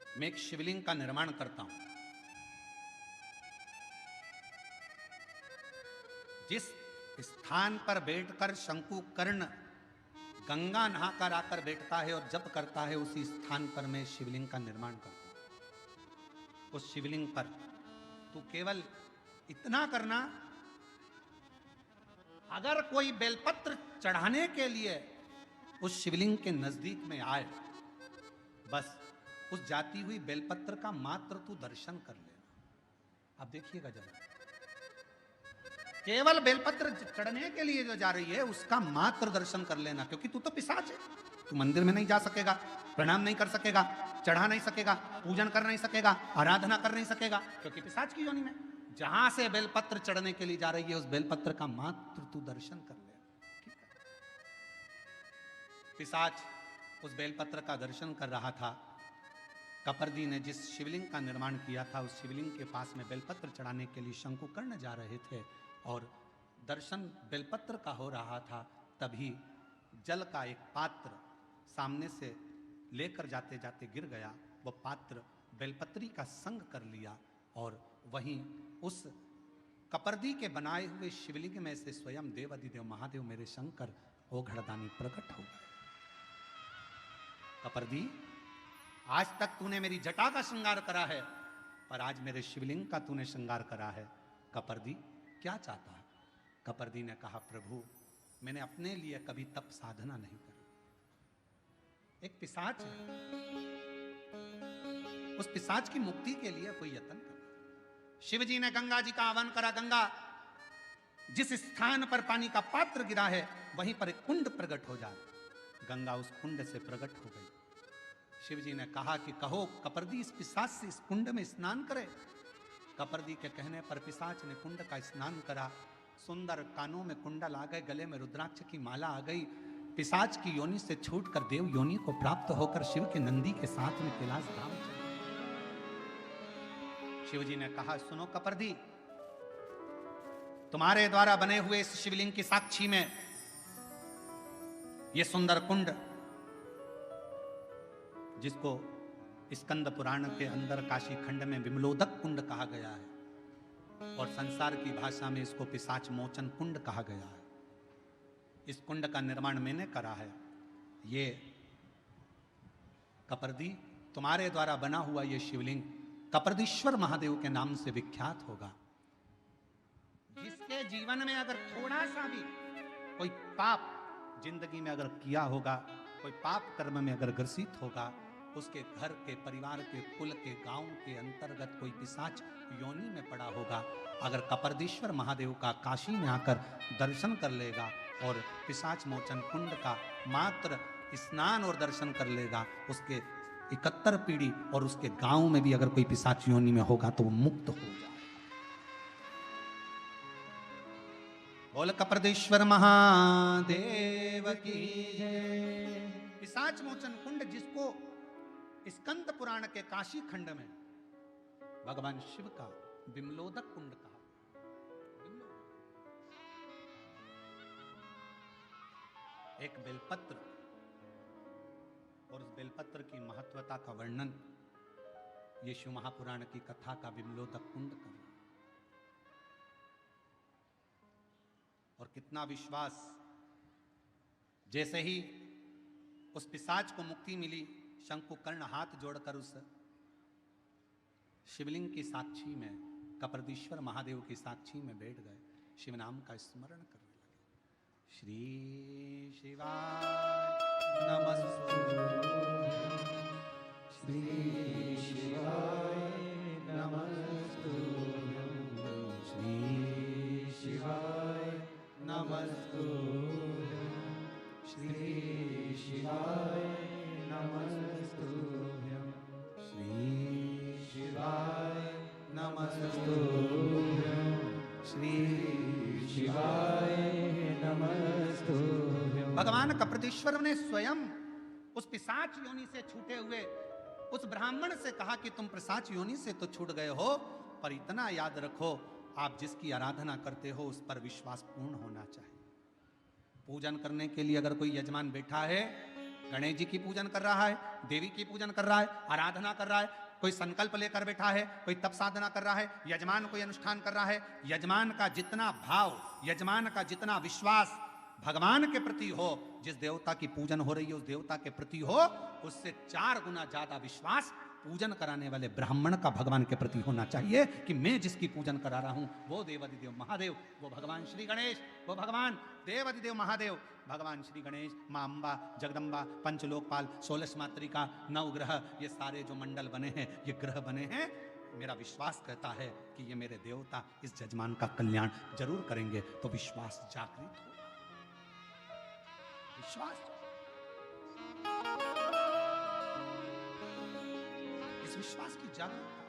मैं एक शिवलिंग का निर्माण करता हूं। जिस स्थान पर बैठकर शंकुकर्ण गंगा नहाकर आकर बैठता है और जप करता है, उसी स्थान पर मैं शिवलिंग का निर्माण करता हूं। उस शिवलिंग पर तू केवल इतना करना, अगर कोई बेलपत्र चढ़ाने के लिए उस शिवलिंग के नजदीक में आए, बस उस जाती हुई बेलपत्र का मात्र तू दर्शन कर लेना। अब देखिएगा जरा, केवल बेलपत्र चढ़ने के लिए जो जा रही है उसका मात्र दर्शन कर लेना, क्योंकि तू तो पिशाच है। तू मंदिर में नहीं जा सकेगा, प्रणाम नहीं कर सकेगा, चढ़ा नहीं सकेगा, पूजन कर नहीं सकेगा, आराधना कर नहीं सकेगा, क्योंकि पिशाच की योनि में जहां से बेलपत्र चढ़ने के लिए जा रही है उस बेलपत्र का मात्र तू दर्शन कर ले। ठीक है? पिशाच उस बेलपत्र का दर्शन कर रहा था। कपरदी ने जिस शिवलिंग का निर्माण किया था, उस शिवलिंग के पास में बेलपत्र चढ़ाने के लिए शंकुकर्ण जा रहे थे और दर्शन बेलपत्र का हो रहा था। तभी जल का एक पात्र सामने से लेकर जाते जाते गिर गया। वह पात्र बेलपत्री का संग कर लिया और वहीं उस कपरदी के बनाए हुए शिवलिंग में से स्वयं देवाधिदेव महादेव मेरे शंकर ओघड़दानी प्रकट हो गए। कपरदी, आज तक तूने मेरी जटा का श्रृंगार करा है, पर आज मेरे शिवलिंग का तूने श्रृंगार करा है। कपरदी क्या चाहता है? कपरदी ने कहा, प्रभु मैंने अपने लिए कभी तप साधना नहीं करी। एक पिशाच है, उस पिशाच की मुक्ति के लिए कोई यत्न कर। शिव जी ने गंगा जी का आह्वान करा। गंगा, जिस स्थान पर पानी का पात्र गिरा है वहीं पर एक कुंड प्रकट हो जाए। गंगा उस कुंड से प्रकट हो गई। शिव जी ने कहा कि कहो कपरदी इस पिशाच से इस कुंड में स्नान करे। कपरदी के कहने पर पिशाच ने कुंड का स्नान करा। सुंदर कानों में कुंडल आ गए, गले में रुद्राक्ष की माला आ गई। पिशाच की योनि से छूटकर देव योनि को प्राप्त होकर शिव के नंदी के साथ में कैलाश धाम चले। शिव जी ने कहा, सुनो कपरदी, तुम्हारे द्वारा बने हुए इस शिवलिंग की साक्षी में यह सुंदर कुंड, जिसको स्कंद पुराण के अंदर काशी खंड में विमलोदक कुंड कहा गया है और संसार की भाषा में इसको पिशाच मोचन कुंड कहा गया है। इस कुंड का निर्माण मैंने करा है। ये कपरदी, तुम्हारे द्वारा बना हुआ यह शिवलिंग कपरदीश्वर महादेव के नाम से विख्यात होगा। जिसके जीवन में अगर थोड़ा सा भी कोई पाप जिंदगी में अगर किया होगा, कोई पाप कर्म में अगर ग्रसित होगा, उसके घर के, परिवार के, कुल के, गांव के अंतर्गत कोई पिशाच योनि में पड़ा होगा, अगर कपरदीश्वर महादेव का काशी में आकर दर्शन कर लेगा और पिशाच मोचन कुंड का मात्र स्नान और दर्शन कर लेगा, उसके 71 पीढ़ी और उसके गांव में भी अगर कोई पिशाच योनि में होगा तो वो मुक्त हो जाए। बोल कपरदेश्वर महादेव की जय। पिशाच मोचन कुंड, जिसको स्कंद पुराण के काशी खंड में भगवान शिव का विमलोदक कुंड कहा। एक बेलपत्र और उस बेलपत्र की महत्वता का वर्णन ये शिव महापुराण की कथा का विमलोदक कुंड कर रहा है। और कितना विश्वास, जैसे ही उस पिशाच को मुक्ति मिली, शंकुकर्ण हाथ जोड़कर उस शिवलिंग की साक्षी में, कपरदीश्वर महादेव की साक्षी में बैठ गए, शिव नाम का स्मरण करने लगे। श्री शिवाय नमस्तुभ्यं, श्री शिवाय नमस्तुभ्यं, श्री शिवाय नमस्तुभ्यं, श्री शिवाय नमस्तुभ्यं, श्री शिवाय नमस्तुभ्यं, श्री शिवाय नमस्तुभ्यं। भगवान कपरदेश्वर ने स्वयं उस पिशाच योनि से छूटे हुए उस ब्राह्मण से कहा कि तुम पिशाच योनि से तो छूट गए हो, पर इतना याद रखो, आप जिसकी आराधना करते हो उस पर विश्वास पूर्ण होना चाहिए। पूजन करने के लिए अगर कोई यजमान बैठा है, गणेश जी की पूजन कर रहा है, देवी की पूजन कर रहा है, आराधना कर रहा है, कोई संकल्प लेकर बैठा है, कोई तप साधना कर रहा है, यजमान कोई अनुष्ठान कर रहा है, यजमान का जितना भाव, यजमान का जितना विश्वास भगवान के प्रति हो, जिस देवता की पूजन हो रही है उस देवता के प्रति हो, उससे 4 गुना ज्यादा विश्वास पूजन कराने वाले ब्राह्मण का भगवान के प्रति होना चाहिए कि मैं जिसकी पूजन करा रहा हूं वो देवाधिदेव महादेव, वो भगवान श्री गणेश, वो भगवान देवाधिदेव महादेव, भगवान श्री गणेश, मां अंबा, जगदम्बा, पंचलोकपाल, 16 मातृका, 9 ग्रह, ये सारे जो मंडल बने हैं, ये ग्रह बने हैं, मेरा विश्वास कहता है कि ये मेरे देवता इस जजमान का कल्याण जरूर करेंगे। तो विश्वास जागृत हो, विश्वास, इस विश्वास की जागरूकता।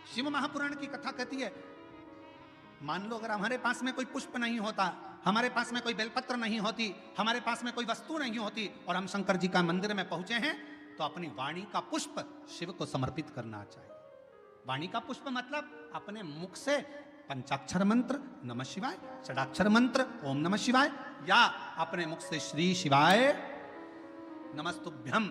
शिव महापुराण की कथा कहती है, मान लो अगर हमारे पास में कोई पुष्प नहीं होता, हमारे पास में कोई बेलपत्र नहीं होती, हमारे पास में कोई वस्तु नहीं होती, और हम शंकर जी का मंदिर में पहुंचे हैं, तो अपनी वाणी का पुष्प शिव को समर्पित करना चाहिए। वाणी का पुष्प मतलब अपने मुख से पंचाक्षर मंत्र नमः शिवाय, षडाक्षर मंत्र ओम नमः शिवाय, या अपने मुख से श्री शिवाय नमस्तुभ्यं।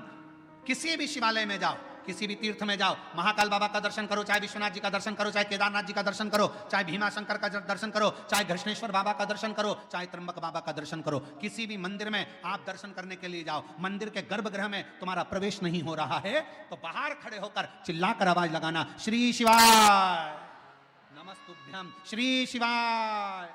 किसी भी शिवालय में जाओ, किसी भी तीर्थ में जाओ, महाकाल बाबा का दर्शन करो, चाहे विश्वनाथ जी का दर्शन करो, चाहे केदारनाथ जी का दर्शन करो, चाहे भीमा शंकर का दर्शन करो, चाहे घृष्णेश्वर बाबा का दर्शन करो, चाहे त्र्यंबक बाबा का दर्शन करो, किसी भी मंदिर में आप दर्शन करने के लिए जाओ, मंदिर के गर्भगृह में तुम्हारा प्रवेश नहीं हो रहा है, तो बाहर खड़े होकर चिल्लाकर आवाज लगाना, श्री शिवाय नमस्तुभ्यं, श्री शिवाय।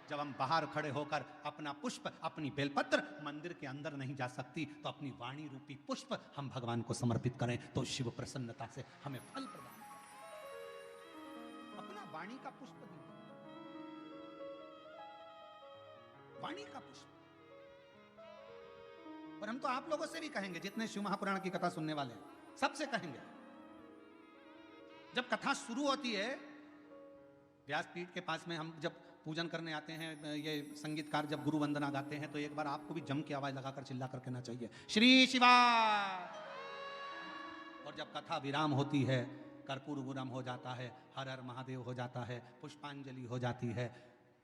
जब हम बाहर खड़े होकर अपना पुष्प, अपनी बेलपत्र मंदिर के अंदर नहीं जा सकती, तो अपनी वाणी रूपी पुष्प हम भगवान को समर्पित करें, तो शिव प्रसन्नता से हमें फल प्रदान करें। अपना वाणी का पुष्प दीजिए, वाणी का पुष्प। और हम तो आप लोगों से भी कहेंगे, जितने शिव महापुराण की कथा सुनने वाले हैं, सबसे कहेंगे, जब कथा शुरू होती है, व्यासपीठ के पास में हम जब पूजन करने आते हैं, ये संगीतकार जब गुरु वंदना गाते हैं, तो एक बार आपको भी जम के आवाज लगाकर चिल्ला कर कहना चाहिए, श्री शिवाय। और जब कथा विराम होती है, कर्पूर विराम हो जाता है, हर हर महादेव हो जाता है, पुष्पांजलि हो जाती है,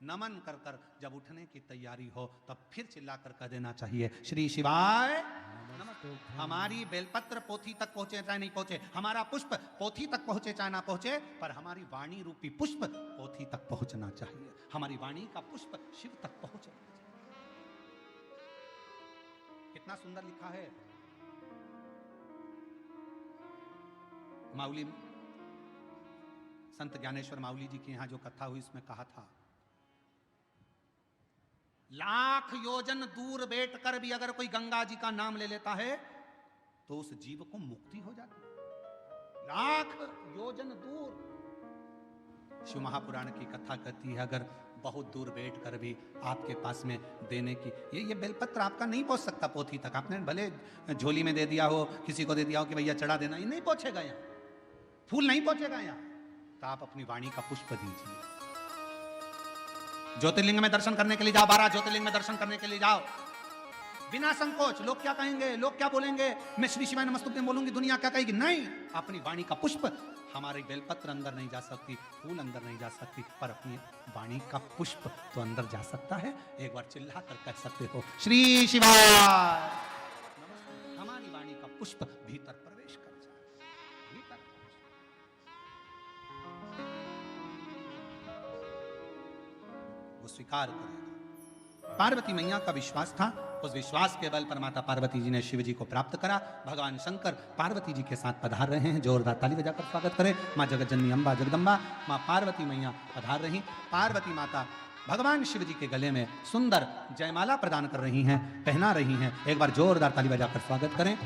नमन कर कर जब उठने की तैयारी हो, तब फिर चिल्लाकर कह देना चाहिए, श्री शिवाय। हमारी बेलपत्र पोथी तक पहुंचे चाहे नहीं पहुंचे, हमारा पुष्प पोथी तक पहुंचे चाहे ना पहुंचे, पर हमारी वाणी रूपी पुष्प पोथी तक पहुंचना चाहिए, हमारी वाणी का पुष्प शिव तक पहुंचना चाहिए। कितना सुंदर लिखा है माउली, संत ज्ञानेश्वर माउली जी की यहां जो कथा हुई, इसमें कहा था, लाख योजन दूर बैठकर भी अगर कोई गंगा जी का नाम ले लेता है, तो उस जीव को मुक्ति हो जाती है। लाख योजन दूर। शिव महापुराण की कथा कहती है, अगर बहुत दूर बैठकर भी आपके पास में देने की, ये बेलपत्र आपका नहीं पहुंच सकता पोथी तक, आपने भले झोली में दे दिया हो, किसी को दे दिया हो कि भैया चढ़ा देना, ये नहीं पहुंचेगा यहाँ, फूल नहीं पहुंचेगा यहाँ, तो आप अपनी वाणी का पुष्प दीजिए। ज्योतिर्लिंग में दर्शन करने के लिए जाओ, 12 ज्योतिर्लिंग में दर्शन करने के लिए जाओ, बिना संकोच। लोग क्या कहेंगे, लोग क्या बोलेंगे, मैं श्री शिवाय नमस्तुभ्यं बोलूंगी, दुनिया क्या कहेगी, नहीं, अपनी वाणी का पुष्प हमारी बेलपत्र अंदर नहीं जा सकती, फूल अंदर नहीं जा सकती, पर अपनी वाणी का पुष्प तो अंदर जा सकता है। एक बार चिल्ला कर कह सकते हो, श्री शिवाय। हमारी वाणी का पुष्प भीतर प्रवेश कर जाए, भीतर वो स्वीकार करेगा। पार्वती मैया का विश्वास था, उस विश्वास के बल पर माता पार्वती जी ने शिव जी को प्राप्त करा। भगवान शंकर पार्वती जी के साथ पधार रहे हैं। जोरदार ताली बजाकर स्वागत करें। माँ जगतजननी अम्बा जगदम्बा माँ पार्वती मैया पधार रही। पार्वती माता भगवान शिव जी के गले में सुंदर जयमाला प्रदान कर रही हैं, पहना रही हैं। एक बार जोरदार ताली बजाकर स्वागत करें।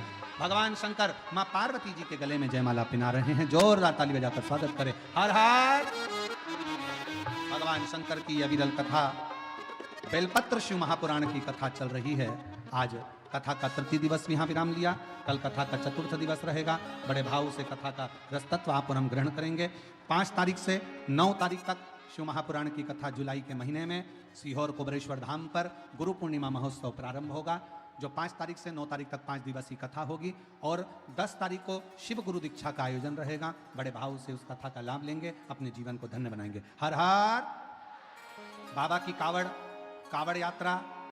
भगवान शंकर माँ पार्वती जी के गले में जयमाला पहना रहे हैं। जोरदार ताली बजाकर स्वागत करें। हर हर। भगवान शंकर की यह विरल कथा, बेलपत्र शिव महापुराण की कथा चल रही है। आज कथा का तृतीय दिवस यहाँ विराम लिया, कल कथा का चतुर्थ दिवस रहेगा। बड़े भाव से कथा का रसतत्व आप और हम ग्रहण करेंगे। 5 तारीख से 9 तारीख तक शिव महापुराण की कथा जुलाई के महीने में सीहोर कुबरेश्वर धाम पर गुरु पूर्णिमा महोत्सव प्रारंभ होगा, जो 5 तारीख से 9 तारीख तक 5 दिवसीय कथा होगी। और 10 तारीख को शिव गुरु दीक्षा का आयोजन रहेगा। बड़े भाव से उस कथा का लाभ लेंगे, अपने जीवन को धन्य बनाएंगे। हर हर। बाबा की कावड़ यात्रा